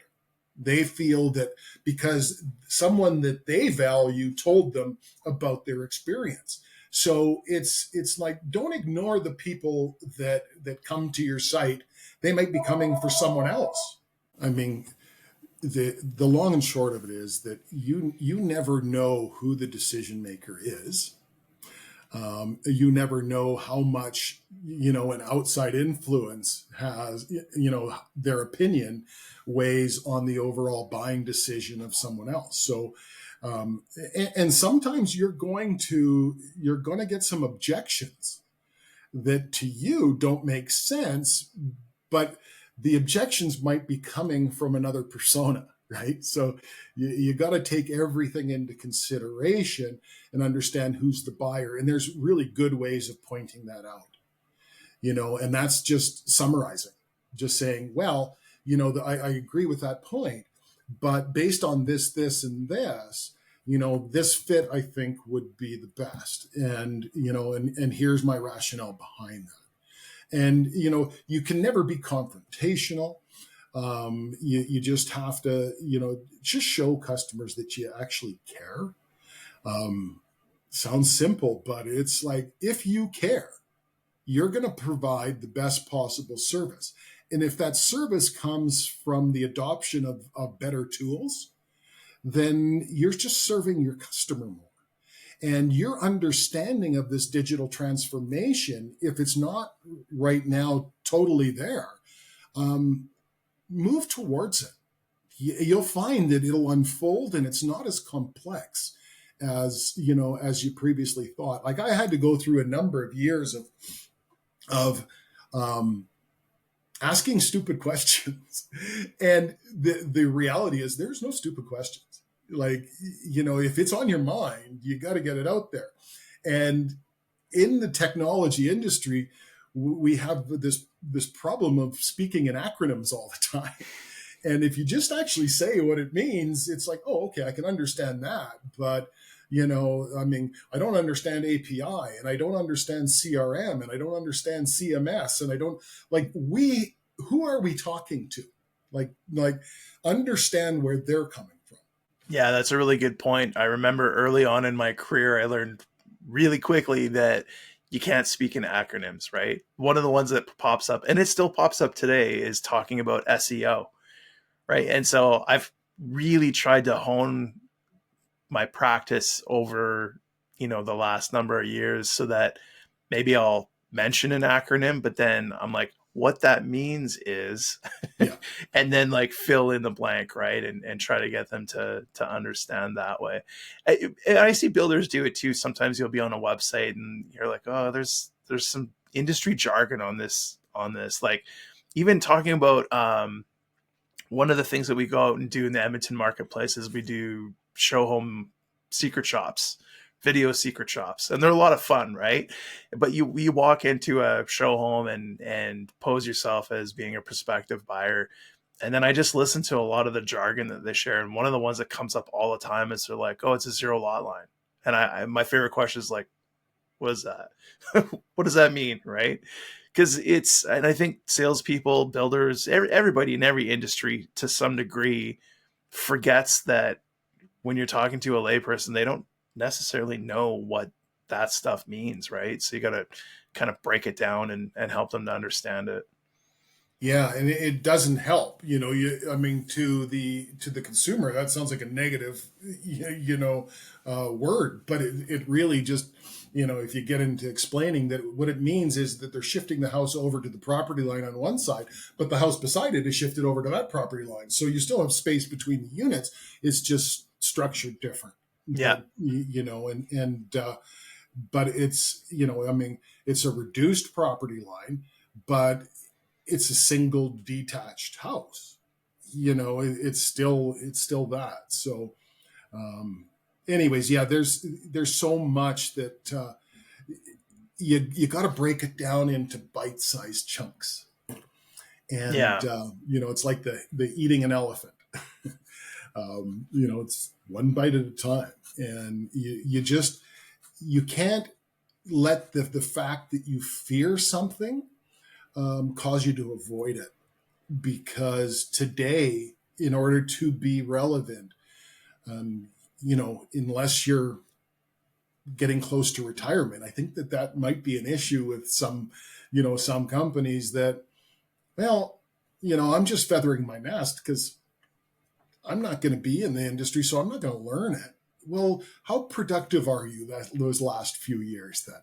They feel that because someone that they value told them about their experience. So it's like, don't ignore the people that come to your site. They might be coming for someone else. I mean, the long and short of it is that you never know who the decision maker is. You never know how much, an outside influence has, their opinion weighs on the overall buying decision of someone else. So, and sometimes you're going to get some objections that to you don't make sense, but the objections might be coming from another persona. Right. So you got to take everything into consideration and understand who's the buyer. And there's really good ways of pointing that out, and that's just summarizing, just saying, well, I agree with that point, but based on this, and this, this fit, I think would be the best. And, and here's my rationale behind that. And, you can never be confrontational. You just have to, just show customers that you actually care. Sounds simple, but it's like, if you care, you're going to provide the best possible service. And if that service comes from the adoption of better tools, then you're just serving your customer more. And your understanding of this digital transformation, if it's not right now totally there, move towards it. You'll find that it'll unfold and it's not as complex as you previously thought. Like, I had to go through a number of years of asking stupid questions. And the reality is there's no stupid questions. Like, if it's on your mind, you got to get it out there. And in the technology industry, we have this problem of speaking in acronyms all the time. And if you just actually say what it means, it's like, oh, okay, I can understand that. But, I mean, I don't understand API, and I don't understand CRM, and I don't understand CMS, and I don't, like, who are we talking to? Like understand where they're coming from.
Yeah, that's a really good point. I remember early on in my career, I learned really quickly that you can't speak in acronyms, right? One of the ones that pops up, and it still pops up today, is talking about SEO, right? And so I've really tried to hone my practice over, the last number of years so that maybe I'll mention an acronym, but then I'm like, what that means is,
Yeah.
and then like fill in the blank, right? And try to get them to understand that way. I see builders do it too. Sometimes you'll be on a website and you're like, oh, there's some industry jargon on this. Like even talking about one of the things that we go out and do in the Edmonton marketplace is we do show home secret shops, video secret shops, and they're a lot of fun, right? But you walk into a show home and pose yourself as being a prospective buyer, and then I just listen to a lot of the jargon that they share, and one of the ones that comes up all the time is they're like, "Oh, it's a zero lot line," and I my favorite question is like, "What is that? What does that mean?" Right? Because and I think salespeople, builders, everybody in every industry to some degree forgets that when you're talking to a layperson, they don't necessarily know what that stuff means, right? So you got to kind of break it down and help them to understand it.
Yeah, and it doesn't help. I mean, to the consumer, that sounds like a negative, word. But it really just, if you get into explaining that, what it means is that they're shifting the house over to the property line on one side, but the house beside it is shifted over to that property line. So you still have space between the units. It's just structured different.
Yeah.
But but it's, I mean, it's a reduced property line, but it's a single detached house. It's still that. So, anyways, yeah, there's so much that you got to break it down into bite-sized chunks, and
Yeah.
it's like the eating an elephant. It's one bite at a time, and you can't let the fact that you fear something cause you to avoid it, because today, in order to be relevant, unless you're getting close to retirement, I think that might be an issue with some companies that, well, I'm just feathering my nest because I'm not going to be in the industry, so I'm not going to learn it. Well, how productive are you those last few years then?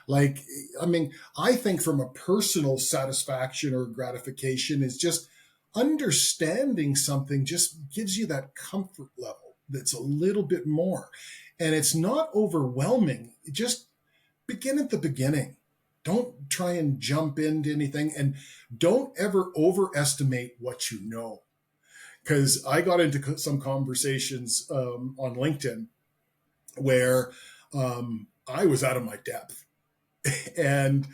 Like, I mean, I think from a personal satisfaction or gratification is just understanding something just gives you that comfort level that's a little bit more. And it's not overwhelming. Just begin at the beginning. Don't try and jump into anything, and don't ever overestimate what you know. Because I got into some conversations on LinkedIn where I was out of my depth and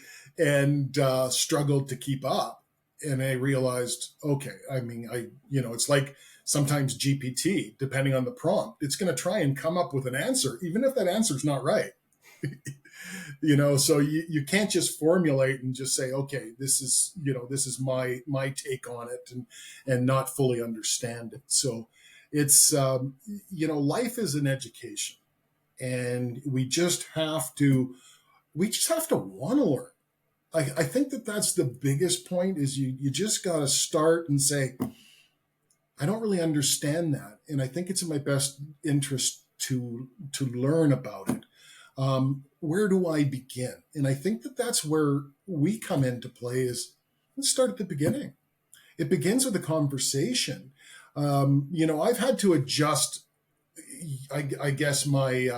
struggled to keep up. And I realized, okay, I mean, it's like sometimes GPT, depending on the prompt, it's going to try and come up with an answer, even if that answer is not right. So you can't just formulate and just say, okay, this is my take on it, and not fully understand it. So it's life is an education, and we just have to want to learn. I think that's the biggest point, is you just got to start and say, I don't really understand that, and I think it's in my best interest to learn about it. Where do I begin? And I think that's where we come into play. Is let's start at the beginning. It begins with a conversation. I've had to adjust, I guess, my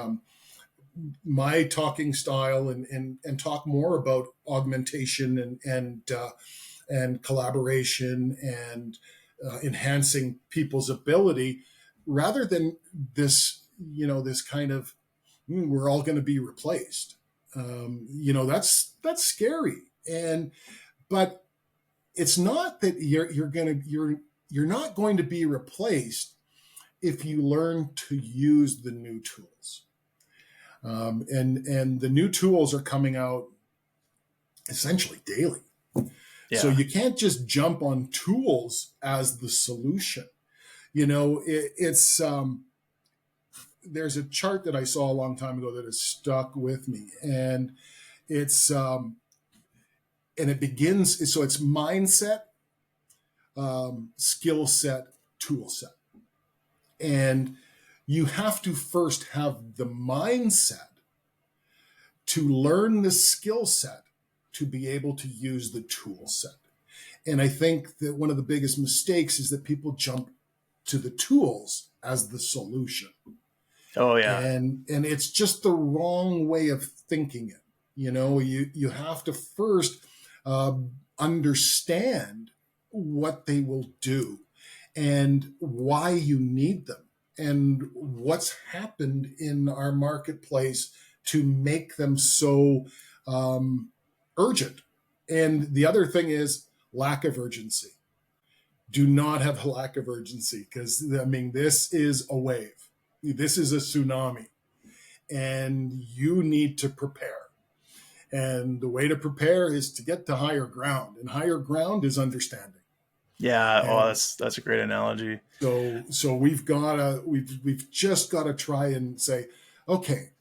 talking style, and talk more about augmentation and collaboration, and enhancing people's ability, rather than this kind of, we're all going to be replaced. That's scary. But it's not that you're not going to be replaced if you learn to use the new tools. And the new tools are coming out essentially daily. So
Yeah.
you can't just jump on tools as the solution. It's there's a chart that I saw a long time ago that has stuck with me, and it's and it begins. So it's mindset, skill set, tool set, and you have to first have the mindset to learn the skill set to be able to use the tool set. And I think that one of the biggest mistakes is that people jump to the tools as the solution.
Oh yeah.
And it's just the wrong way of thinking it. You have to first understand what they will do and why you need them and what's happened in our marketplace to make them so urgent. And the other thing is lack of urgency. Do not have a lack of urgency, because I mean, this is a wave. This is a tsunami, and you need to prepare. And the way to prepare is to get to higher ground, and higher ground is understanding.
Yeah. Oh,
And
that's a great analogy.
so we've just got to try and say, okay,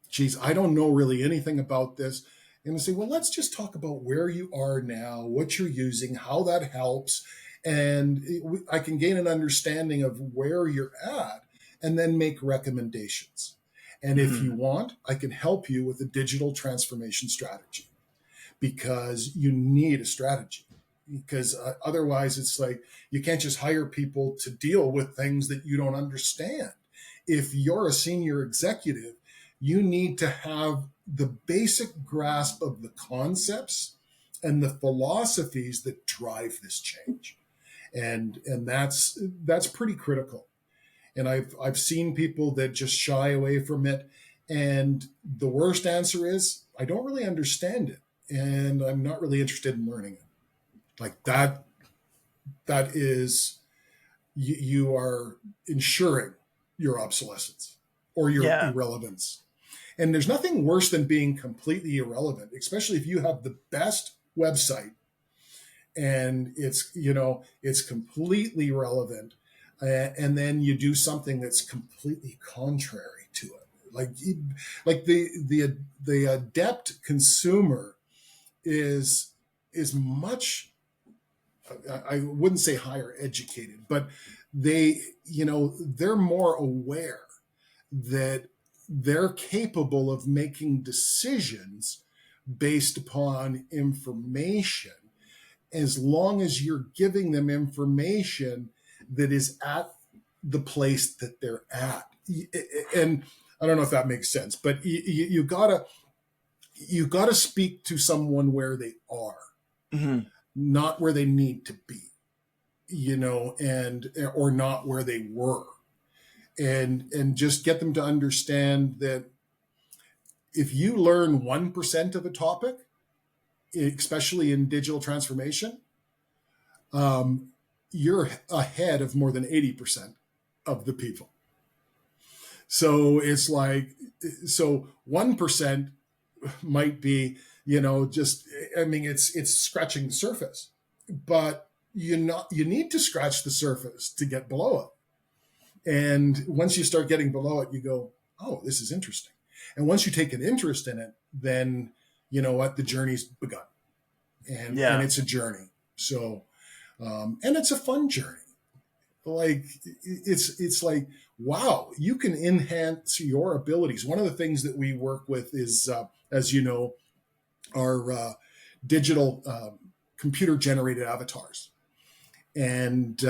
geez, I don't know really anything about this. And I say, well, let's just talk about where you are now, what you're using, how that helps. And I can gain an understanding of where you're at and then make recommendations. And if you
Mhm.
want, I can help you with a digital transformation strategy, because you need a strategy. Because otherwise, it's like you can't just hire people to deal with things that you don't understand. If you're a senior executive, you need to have the basic grasp of the concepts and the philosophies that drive this change. And that's pretty critical. And I've seen people that just shy away from it. And the worst answer is, I don't really understand it, and I'm not really interested in learning it. Like that is, you are ensuring your obsolescence or your
Yeah.
irrelevance. And there's nothing worse than being completely irrelevant, especially if you have the best website and it's completely relevant, and then you do something that's completely contrary to it. Like the adept consumer is much, I wouldn't say higher educated, but they're more aware that they're capable of making decisions based upon information, as long as you're giving them information that is at the place that they're at. And I don't know if that makes sense, but you gotta speak to someone where they are,
Mhm.
not where they need to be, and or not where they were, and just get them to understand that if you learn 1% of a topic, especially in digital transformation, um, you're ahead of more than 80% of the people. So it's like, so 1% might be, just, I mean, it's scratching the surface, but you need to scratch the surface to get below it. And once you start getting below it, you go, oh, this is interesting. And once you take an interest in it, then you know what, the journey's begun, and
Yeah.
it's a journey. So, and it's a fun journey. Like it's like, wow, you can enhance your abilities. One of the things that we work with is, as you know, our digital computer generated avatars, and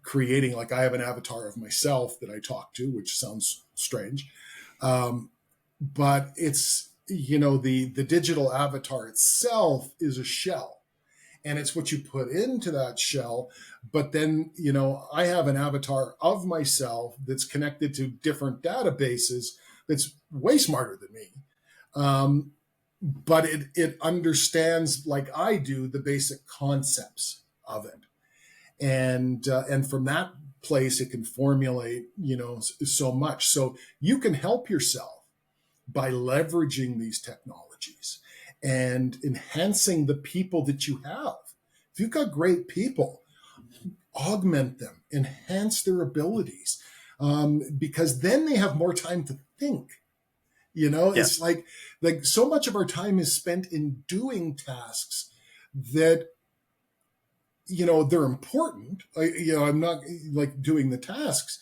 creating, like, I have an avatar of myself that I talk to, which sounds strange, but it's, the digital avatar itself is a shell, and it's what you put into that shell. But then, I have an avatar of myself that's connected to different databases, that's way smarter than me. But it understands, like I do, the basic concepts of it. And from that place, it can formulate, so much. So you can help yourself by leveraging these technologies and enhancing the people that you have. If you've got great people, augment them, enhance their abilities, because then they have more time to think.
Yeah.
It's like so much of our time is spent in doing tasks that, they're important. I'm not like doing the tasks,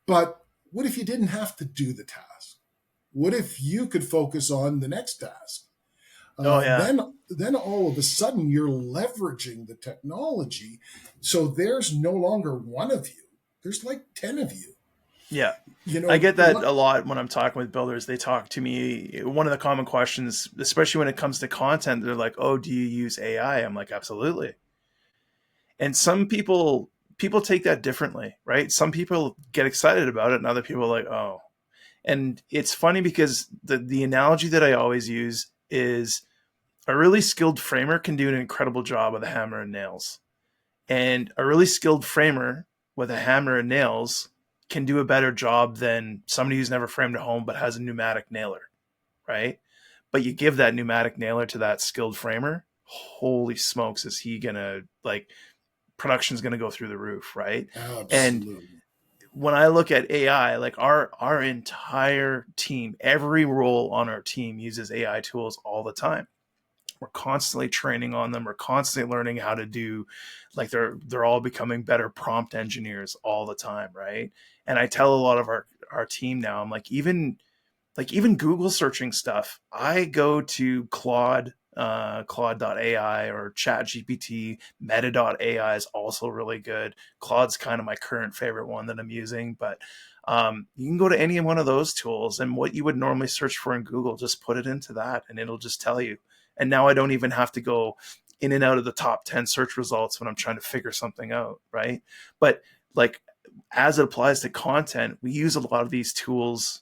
but what if you didn't have to do the task? What if you could focus on the next task?
Oh yeah.
Then all of a sudden you're leveraging the technology. So there's no longer one of you. There's like 10 of you.
Yeah.
You
I
know
get that
what?
a lot when I'm talking with builders. They talk to me. One of the common questions, especially when it comes to content, they're like, "Oh, do you use AI?" I'm like, "Absolutely." And some people take that differently, right? Some people get excited about it, and other people are like, "Oh." And it's funny because the analogy that I always use is a really skilled framer can do an incredible job with a hammer and nails. And a really skilled framer with a hammer and nails can do a better job than somebody who's never framed a home but has a pneumatic nailer, right? But you give that pneumatic nailer to that skilled framer, holy smokes, is he gonna like production's gonna go through the roof, right? And
Absolutely.
when I look at AI, like our entire team, every role on our team uses AI tools all the time. We're constantly training on them. We're constantly learning how to do, like they're all becoming better prompt engineers all the time, right? And I tell a lot of our team now, I'm like even Google searching stuff, I go to Claude.ai or ChatGPT. Meta.ai is also really good. Claude's kind of my current favorite one that I'm using, but you can go to any one of those tools, and what you would normally search for in Google, just put it into that and it'll just tell you. And now I don't even have to go in and out of the top 10 search results when I'm trying to figure something out, right? But like as it applies to content, we use a lot of these tools.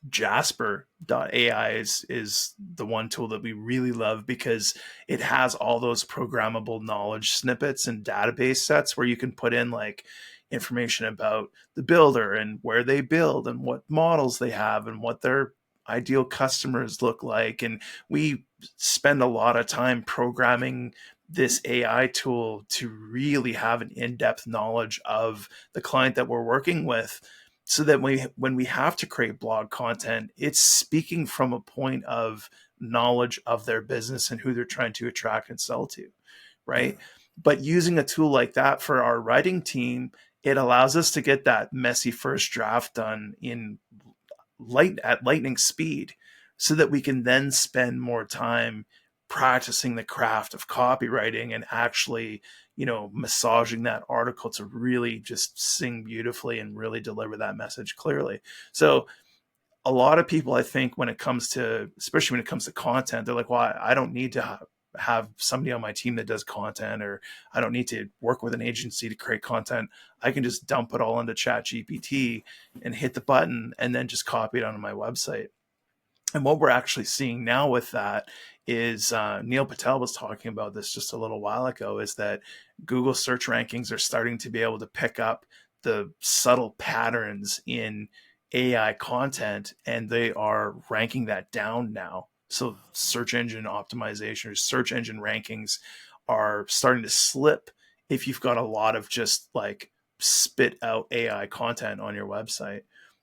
Jasper.ai is the one tool that we really love because it has all those programmable knowledge snippets and database sets where you can put in like information about the builder and where they build and what models they have and what their ideal customers look like. And we spend a lot of time programming this AI tool to really have an in-depth knowledge of the client that we're working with, so that when we have to create blog content, it's speaking from a point of knowledge of their business and who they're trying to attract and sell to,
Yeah.
right? But using a tool like that for our writing team, it allows us to get that messy first draft done in lightning speed, so that we can then spend more time practicing the craft of copywriting and actually, massaging that article to really just sing beautifully and really deliver that message clearly. So a lot of people, I think, when it comes to, especially when it comes to content, they're like, well, I don't need to have somebody on my team that does content, or I don't need to work with an agency to create content. I can just dump it all into Chat GPT and hit the button and then just copy it onto my website. And what we're actually seeing now with that is, Neil Patel was talking about this just a little while ago, is that Google search rankings are starting to be able to pick up the subtle patterns in AI content, and they are ranking that down now. So search engine optimization or search engine rankings are starting to slip if you've got a lot of just like spit out AI content on your website.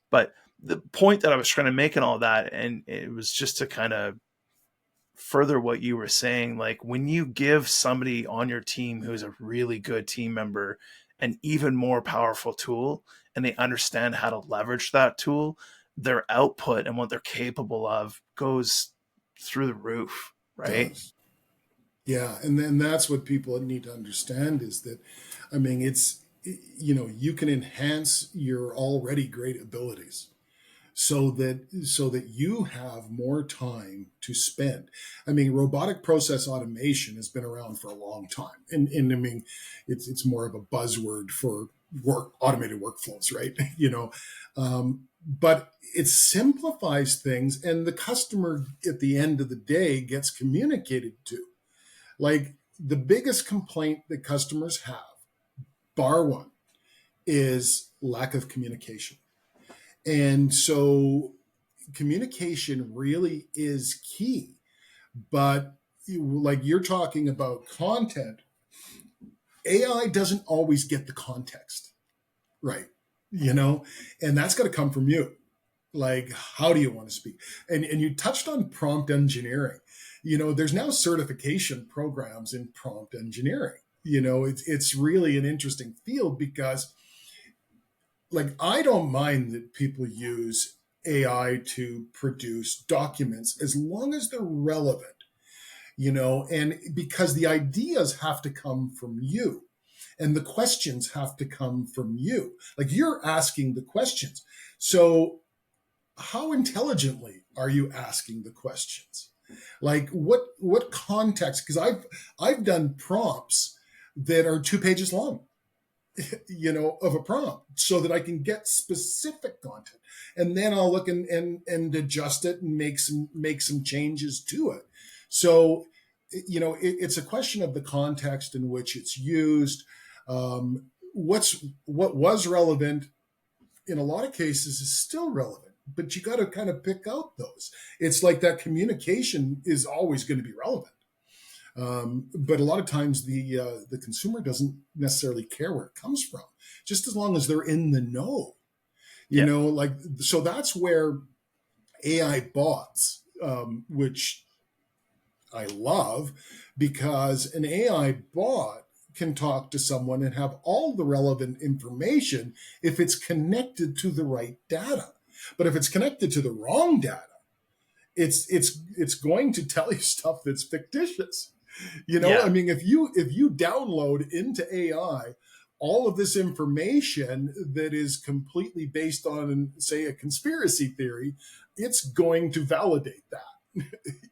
But the point that I was trying to make in all that, and it was just to kind of further what you were saying, like when you give somebody on your team who's a really good team member an even more powerful tool and they understand how to leverage that tool, their output and what they're capable of goes through the roof, right?
Does. Yeah. And then that's what people need to understand is that, I mean, you can enhance your already great abilities so that you have more time to spend. I mean, robotic process automation has been around for a long time, and I mean, it's more of a buzzword for automated workflows, right? But it simplifies things, and the customer at the end of the day gets communicated to. Like the biggest complaint that customers have, bar one, is lack of communication. And so communication really is key. But like you're talking about content, AI doesn't always get the context right, and that's got to come from you. Like, how do you want to speak? And you touched on prompt engineering. There's now certification programs in prompt engineering. It's really an interesting field because, like, I don't mind that people use AI to produce documents as long as they're relevant, and because the ideas have to come from you and the questions have to come from you. Like, you're asking the questions. So how intelligently are you asking the questions? Like, what context? Because I've done prompts that are 2 pages long, of a prompt, so that I can get specific content, and then I'll look and adjust it and make some changes to it. So, it's a question of the context in which it's used. What was relevant in a lot of cases is still relevant, but you got to kind of pick out those. It's like that communication is always going to be relevant. But a lot of times the consumer doesn't necessarily care where it comes from, just as long as they're in the know.
Yeah.
Like, so that's where AI bots, which I love, because an AI bot can talk to someone and have all the relevant information if it's connected to the right data. But if it's connected to the wrong data, it's going to tell you stuff that's fictitious.
Yeah.
I mean, if you download into AI all of this information that is completely based on, say, a conspiracy theory, it's going to validate that.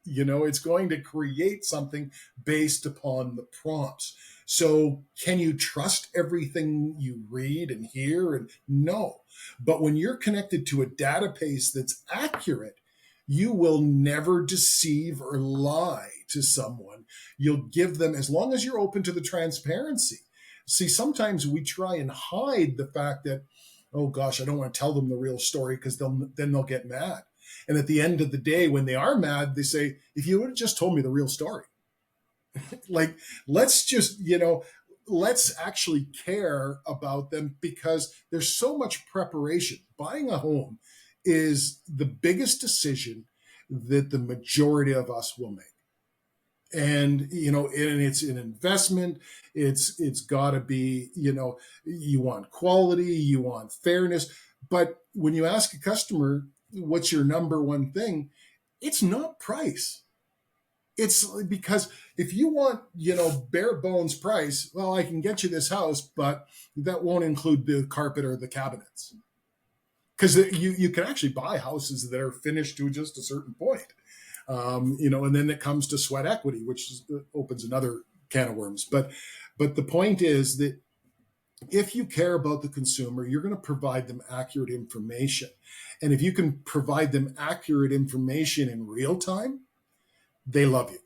It's going to create something based upon the prompts. So can you trust everything you read and hear? And no. But when you're connected to a database that's accurate, you will never deceive or lie to someone. You'll give them, as long as you're open to the transparency. See, sometimes we try and hide the fact that, oh gosh, I don't want to tell them the real story, because then they'll get mad. And at the end of the day, when they are mad, they say, if you would have just told me the real story. Like, let's actually care about them, because there's so much preparation. Buying a home is the biggest decision that the majority of us will make. And it's an investment. It's got to be, you want quality, you want fairness. But when you ask a customer, what's your number one thing, it's not price. It's because if you want, bare bones price, well, I can get you this house, but that won't include the carpet or the cabinets. Because you can actually buy houses that are finished to just a certain point. And then it comes to sweat equity, which opens another can of worms. But the point is that if you care about the consumer, you're going to provide them accurate information. And if you can provide them accurate information in real time, they love you.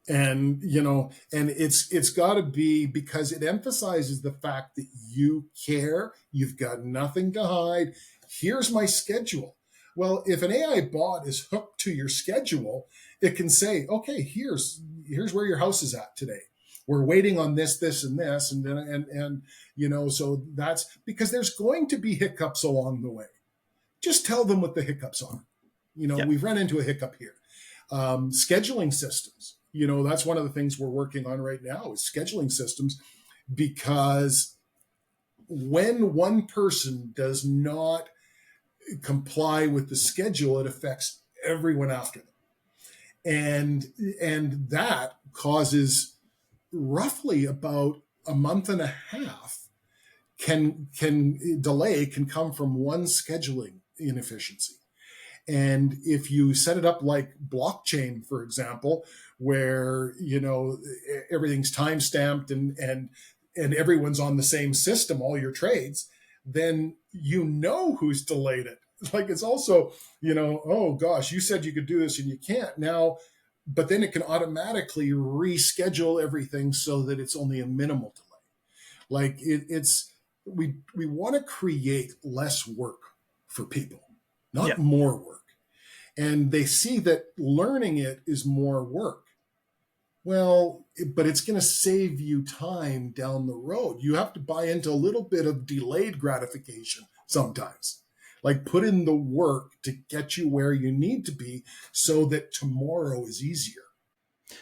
And, and it's got to be, because it emphasizes the fact that you care, you've got nothing to hide. Here's my schedule. Well, if an AI bot is hooked to your schedule, it can say, okay, here's where your house is at today. We're waiting on this, and this, and so that's because there's going to be hiccups along the way. Just tell them what the hiccups are.
Yeah.
We've run into a hiccup here. Scheduling systems, that's one of the things we're working on right now, is scheduling systems, because when one person does not comply with the schedule, it affects everyone after them. And that causes roughly about a month and a half can come from one scheduling inefficiency. And if you set it up like blockchain, for example, where everything's time stamped and everyone's on the same system, all your trades, then who's delayed it. Like, it's also, oh gosh, you said you could do this and you can't now, but then it can automatically reschedule everything so that it's only a minimal delay. Like, we want to create less work for people, not
Yeah.
more work. And they see that learning it is more work. Well, but it's going to save you time down the road. You have to buy into a little bit of delayed gratification sometimes. Like, put in the work to get you where you need to be so that tomorrow is easier.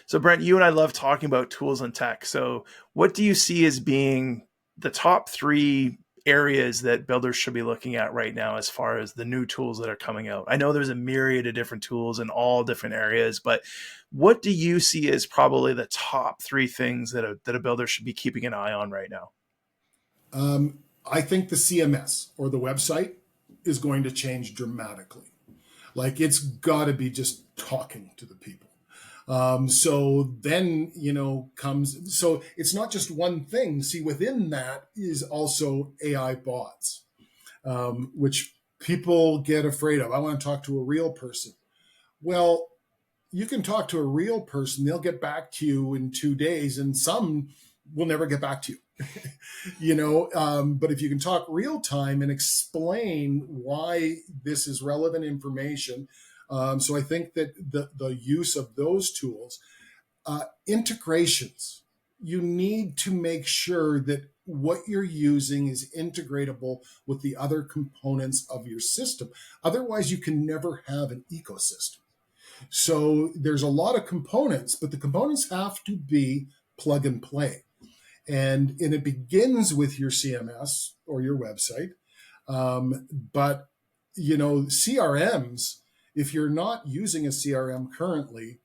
So, Brent, you and I love talking about tools and tech. So, what do you see as being the top 3 areas that builders should be looking at right now as far as the new tools that are coming out? I know there's a myriad of different tools in all different areas, but what do you see as probably the top three things that a builder should be keeping an eye on right now?
I think the CMS or the website is going to change dramatically. Like it's got to be just talking to the people. So then, comes, so it's not just one thing. See, within that is also AI bots, which people get afraid of. I want to talk to a real person. Well, you can talk to a real person. They'll get back to you in 2 days, and some will never get back to you. But if you can talk real time and explain why this is relevant information, so I think that the use of those tools, integrations, you need to make sure that what you're using is integratable with the other components of your system. Otherwise, you can never have an ecosystem. So there's a lot of components, but the components have to be plug and play. And it begins with your CMS or your website. But, CRMs, if you're not using a CRM currently,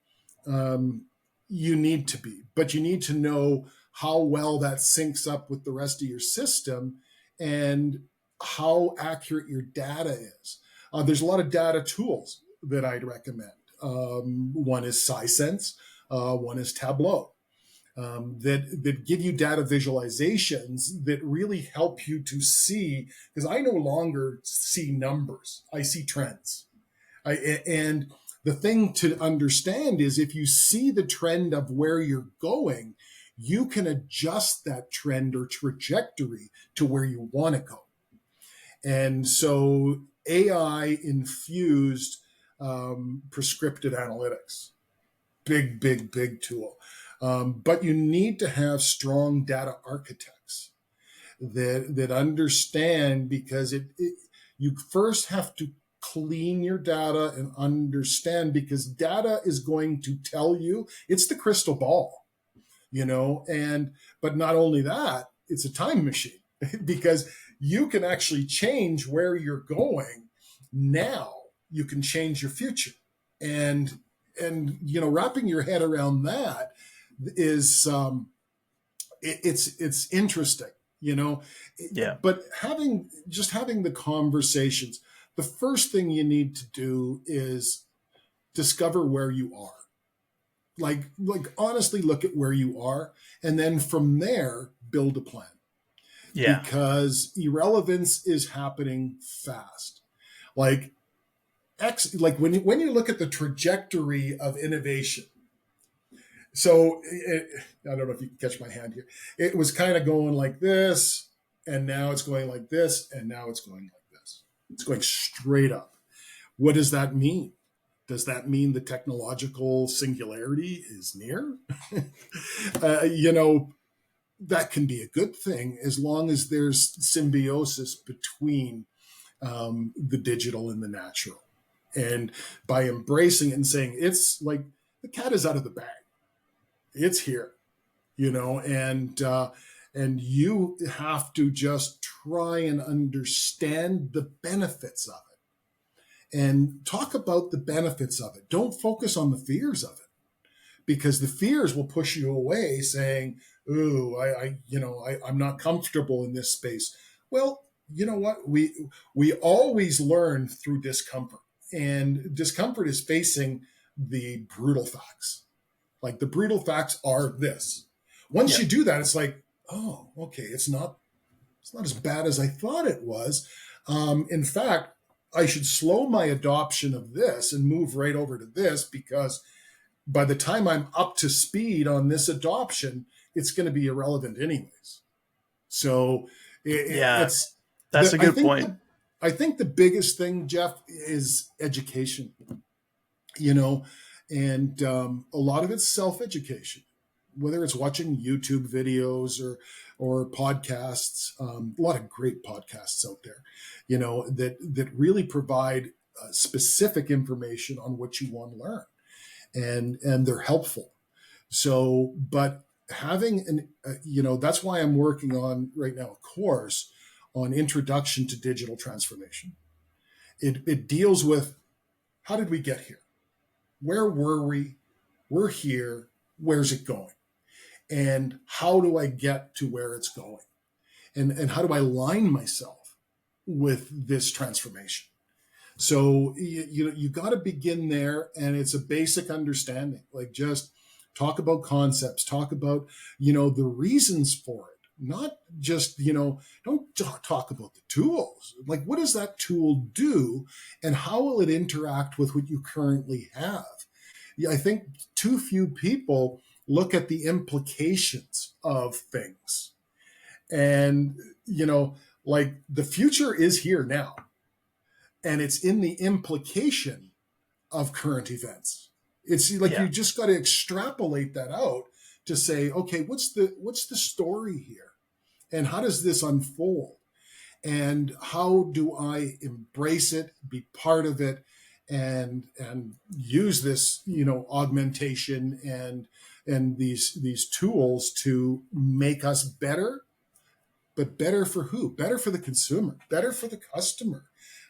you need to be. But you need to know how well that syncs up with the rest of your system and how accurate your data is. There's a lot of data tools that I'd recommend. One is Sisense, one is Tableau. That give you data visualizations that really help you to see, because I no longer see numbers, I see trends. And the thing to understand is if you see the trend of where you're going, you can adjust that trend or trajectory to where you want to go. And so AI infused prescriptive analytics, big tool. But you need to have strong data architects that understand, because you first have to clean your data and understand, because data is going to tell you, it's the crystal ball, but not only that, it's a time machine because you can actually change where you're going. Now you can change your future. And wrapping your head around that is it's interesting,
Yeah.
but having the conversations, the first thing you need to do is discover where you are. Like honestly look at where you are, and then from there build a plan.
Yeah.
Because irrelevance is happening fast. Like when you look at the trajectory of innovation. So I don't know if you can catch my hand here. It was kind of going like this, and now it's going like this, and now it's going like this. It's going straight up. What does that mean? Does that mean the technological singularity is near? That can be a good thing as long as there's symbiosis between the digital and the natural. And by embracing it and saying, it's like the cat is out of the bag. It's here, and you have to just try and understand the benefits of it and talk about the benefits of it. Don't focus on the fears of it, because the fears will push you away saying, ooh, I'm not comfortable in this space. Well, you know what? We always learn through discomfort, and discomfort is facing the brutal facts. Like the brutal facts are this. Once you do that, it's like, oh, okay, it's not as bad as I thought it was. In fact, I should slow my adoption of this and move right over to this, because by the time I'm up to speed on this adoption, it's going to be irrelevant anyways. So it's
that's a good point.
I think the biggest thing, Jeff, is education. And a lot of it's self-education, whether it's watching YouTube videos or podcasts. A lot of great podcasts out there, that really provide specific information on what you want to learn, and they're helpful. So, but having that's why I'm working on right now a course on Introduction to Digital Transformation. It deals with, how did we get here? Where were we? We're here. Where's it going? And how do I get to where it's going? And how do I align myself with this transformation? So you got to begin there, and it's a basic understanding. Like, just talk about concepts, talk about the reasons for it, not just don't talk about the tools. Like, what does that tool do, and how will it interact with what you currently have? Yeah, I think too few people look at the implications of things, and like, the future is here now. And it's in the implication of current events. It's like,
Yeah.
you just got to extrapolate that out to say, okay, what's the story here? And how does this unfold? And how do I embrace it, be part of it, and use this, augmentation and these tools to make us better, but better for who? Better for the consumer, better for the customer.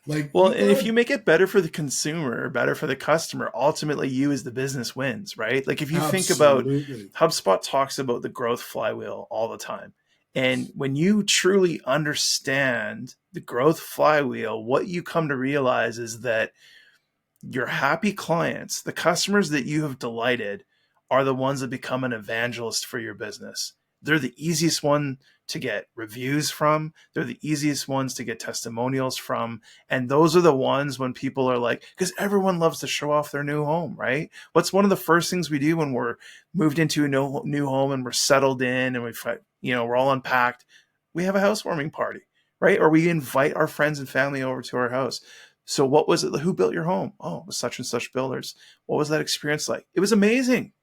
Like,
Well,
you
and if
gotta
you make it better for the consumer, better for the customer, ultimately you as the business wins, right? Like, if you think about,
absolutely,
HubSpot talks about the growth flywheel all the time. And when you truly understand the growth flywheel, what you come to realize is that your happy clients, the customers that you have delighted, are the ones that become an evangelist for your business. They're the easiest one to get reviews from. They're the easiest ones to get testimonials from. And those are the ones when people are like, because everyone loves to show off their new home, right? What's one of the first things we do when we're moved into a new home and we're settled in and we're all unpacked? We have a housewarming party, right? Or we invite our friends and family over to our house. So what was it? Who built your home? Oh, it was such and such builders. What was that experience like? It was amazing.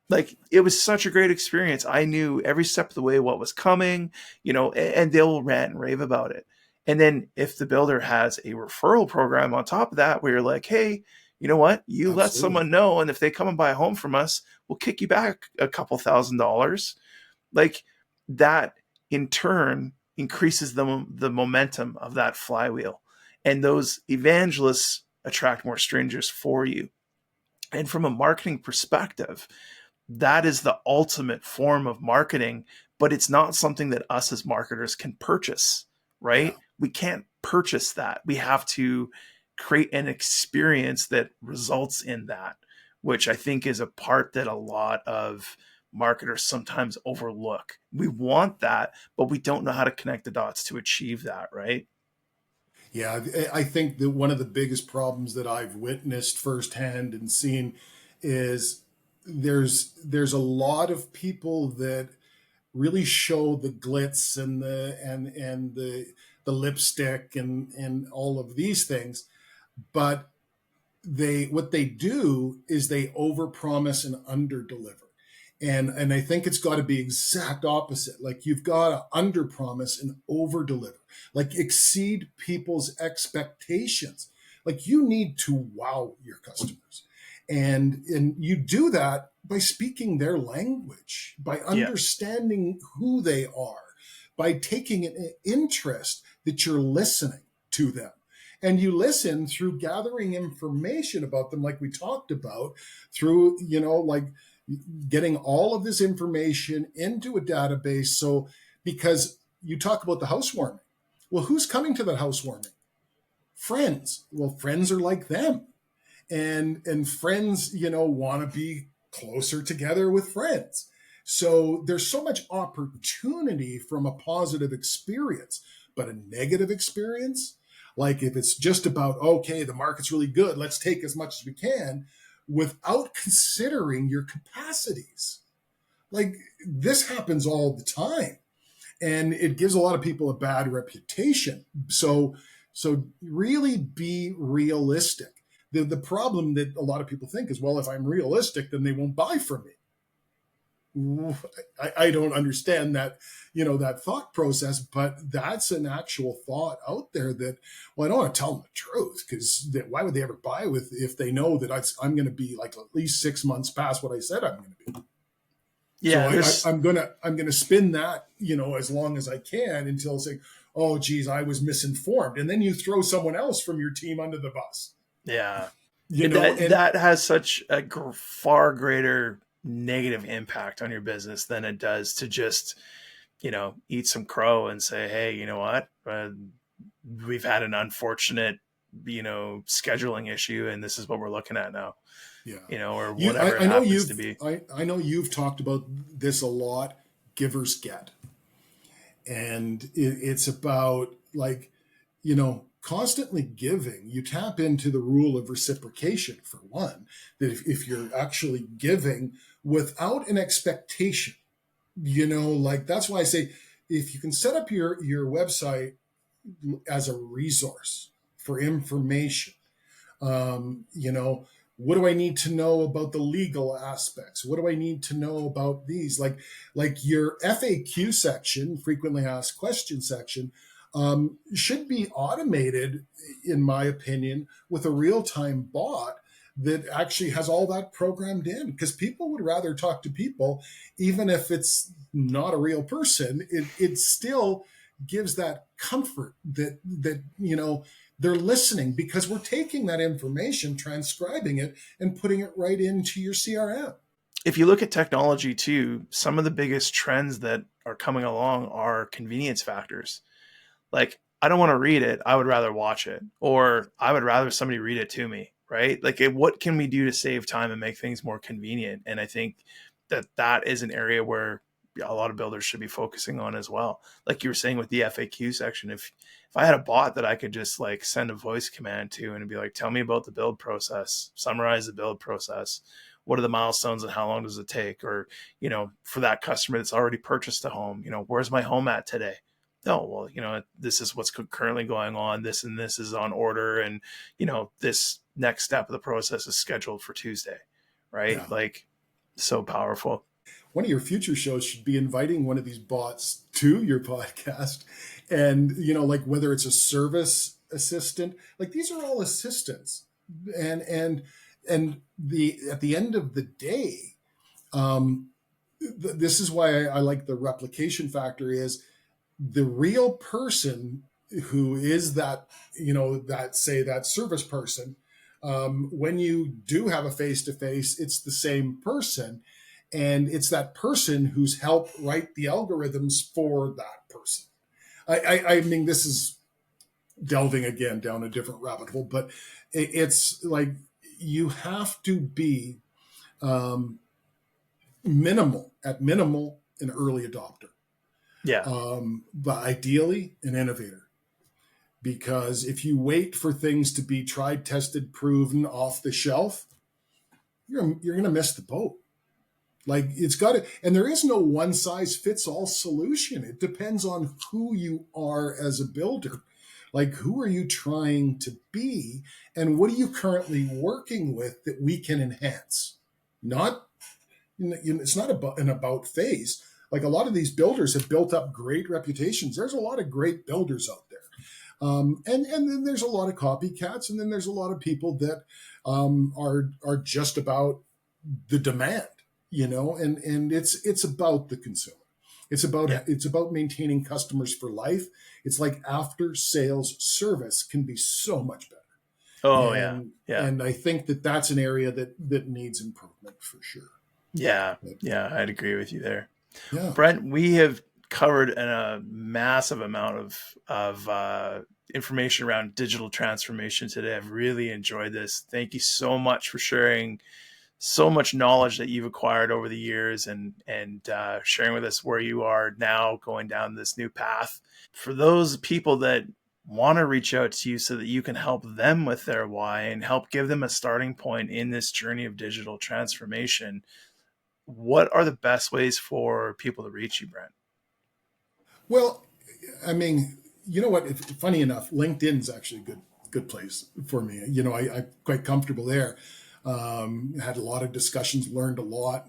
Like, it was such a great experience. I knew every step of the way what was coming, and they'll rant and rave about it. And then if the builder has a referral program on top of that, where you're like, hey, you know what? You let
absolutely.
someone know, and if they come and buy a home from us, we'll kick you back a couple $1,000s. Like, that in turn increases the momentum of that flywheel. And those evangelists attract more strangers for you. And from a marketing perspective, that is the ultimate form of marketing, but it's not something that us as marketers can purchase,
Yeah.
right? We can't purchase that. We have to create an experience that results in that, which I think is a part that a lot of marketers sometimes overlook. We want that, but we don't know how to connect the dots to achieve that, right?
Yeah, I think that one of the biggest problems that I've witnessed firsthand and seen is there's a lot of people that really show the glitz and the lipstick and all of these things, but what they do is they overpromise and underdeliver. And I think it's got to be exact opposite. Like, you've got to underpromise and overdeliver. Like, exceed people's expectations. Like, you need to wow your customers. And you do that by speaking their language, by
Yeah.
understanding who they are, by taking an interest that you're listening to them. And you listen through gathering information about them, like we talked about, through, like, getting all of this information into a database. So, because you talk about the housewarming, well, who's coming to that housewarming? Friends. Well, friends are like them, and friends, want to be closer together with friends. So there's so much opportunity from a positive experience, but a negative experience, like, if it's just about, okay, the market's really good, let's take as much as we can, without considering your capacities. Like, this happens all the time, and it gives a lot of people a bad reputation. So really be realistic. The problem that a lot of people think is, well, if I'm realistic, then they won't buy from me. I don't understand that, that thought process, but that's an actual thought out there that, well, I don't want to tell them the truth, because why would they ever buy if they know that I'm going to be like at least 6 months past what I said I'm going to be. So
Yeah, there's
I'm gonna spin that, as long as I can, until saying, oh, geez, I was misinformed. And then you throw someone else from your team under the bus,
Yeah.
you
And
know, and
that has such a far greater negative impact on your business than it does to just, eat some crow and say, hey, you know what? We've had an unfortunate, scheduling issue, and this is what we're looking at now,
yeah.
or
You,
whatever it
I know
happens to be.
I know you've talked about this a lot. Givers get, and it's about like, constantly giving. You tap into the rule of reciprocation for one. That if you're actually giving without an expectation, like that's why I say if you can set up your website as a resource for information. What do I need to know about the legal aspects? What do I need to know about these? Like your FAQ section, frequently asked question section, should be automated, in my opinion, with a real-time bot that actually has all that programmed in, because people would rather talk to people, even if it's not a real person. It still gives that comfort that they're listening, because we're taking that information, transcribing it, and putting it right into your CRM.
If you look at technology too, some of the biggest trends that are coming along are convenience factors. Like, I don't want to read it. I would rather watch it, or I would rather somebody read it to me, right? Like, what can we do to save time and make things more convenient? And I think that is an area where a lot of builders should be focusing on as well. Like you were saying with the FAQ section, if I had a bot that I could just like send a voice command to and it'd be like, tell me about the build process, summarize the build process. What are the milestones and how long does it take? Or, for that customer that's already purchased a home, where's my home at today? Oh, well, this is what's currently going on. This and this is on order. And, this next step of the process is scheduled for Tuesday, right?
Yeah.
Like, so powerful.
One of your future shows should be inviting one of these bots to your podcast. And, like whether it's a service assistant, like these are all assistants. And the at the end of the day, this is why I like the replication factor is the real person who is that, that service person. When you do have a face-to-face, it's the same person. And it's that person who's helped write the algorithms for that person. I mean, this is delving again down a different rabbit hole, but it's like you have to be minimal an early adopter.
Yeah.
But ideally an innovator, because if you wait for things to be tried, tested, proven, off the shelf, you're going to miss the boat. Like it's got to, and there is no one size fits all solution. It depends on who you are as a builder. Like, who are you trying to be, and what are you currently working with that we can enhance? Not, it's not about an about phase. Like a lot of these builders have built up great reputations. There's a lot of great builders out there. And then there's a lot of copycats, and then there's a lot of people that are just about the demand, and it's about the consumer. It's about maintaining customers for life. It's like after sales service can be so much better.
Oh, yeah.
And
Yeah.
and I think that's an area that needs improvement for sure.
Yeah.
But,
Yeah. I'd agree with you there.
yeah.
Brent, we have covered a massive amount of information around digital transformation today. I've really enjoyed this. Thank you so much for sharing so much knowledge that you've acquired over the years, and sharing with us where you are now going down this new path. For those people that want to reach out to you so that you can help them with their why and help give them a starting point in this journey of digital transformation, what are the best ways for people to reach you, Brent?
Well, I mean, you know what? Funny enough, LinkedIn is actually a good place for me. I'm quite comfortable there. Had a lot of discussions, learned a lot,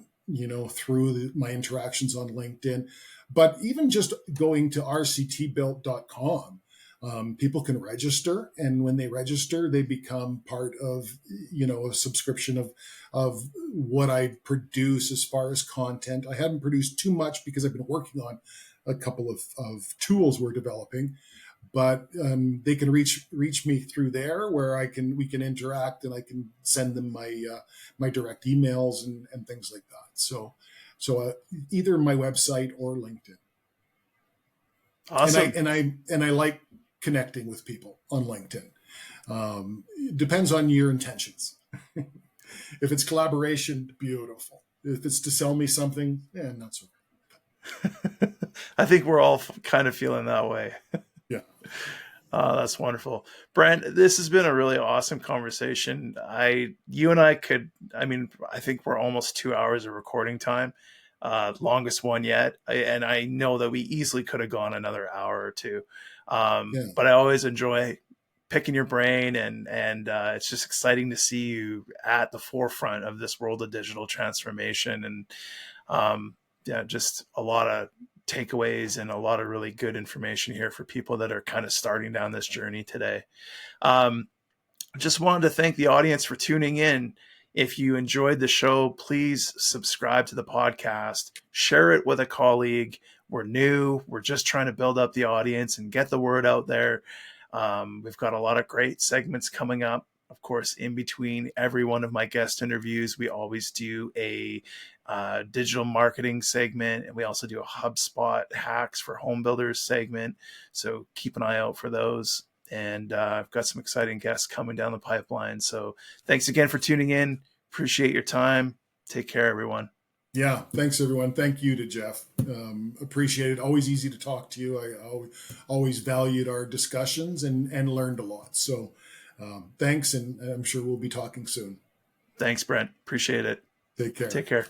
through my interactions on LinkedIn. But even just going to rctbuilt.com, people can register, and when they register, they become part of, a subscription of what I produce as far as content. I haven't produced too much because I've been working on a couple of tools we're developing, but they can reach me through there, where we can interact, and I can send them my direct emails and things like that. So either my website or LinkedIn.
Awesome.
And I like connecting with people on LinkedIn. It depends on your intentions. If it's collaboration, beautiful. If it's to sell me something, not so great.
I think we're all kind of feeling that way.
Yeah.
That's wonderful. Brent, this has been a really awesome conversation. You and I I think we're almost 2 hours of recording time, longest one yet. And I know that we easily could have gone another hour or two.
Yeah.
But I always enjoy picking your brain, and it's just exciting to see you at the forefront of this world of digital transformation. And just a lot of takeaways and a lot of really good information here for people that are kind of starting down this journey today. Just wanted to thank the audience for tuning in. If you enjoyed the show, please subscribe to the podcast, share it with a colleague. We're new. We're just trying to build up the audience and get the word out there. We've got a lot of great segments coming up. Of course, in between every one of my guest interviews, we always do a digital marketing segment, and we also do a HubSpot hacks for home builders segment. So keep an eye out for those. And I've got some exciting guests coming down the pipeline. So thanks again for tuning in. Appreciate your time. Take care, everyone.
Yeah. Thanks, everyone. Thank you to Jeff. Appreciate it. Always easy to talk to you. I always valued our discussions and learned a lot. So thanks. And I'm sure we'll be talking soon.
Thanks, Brent. Appreciate it.
Take care.
Take care.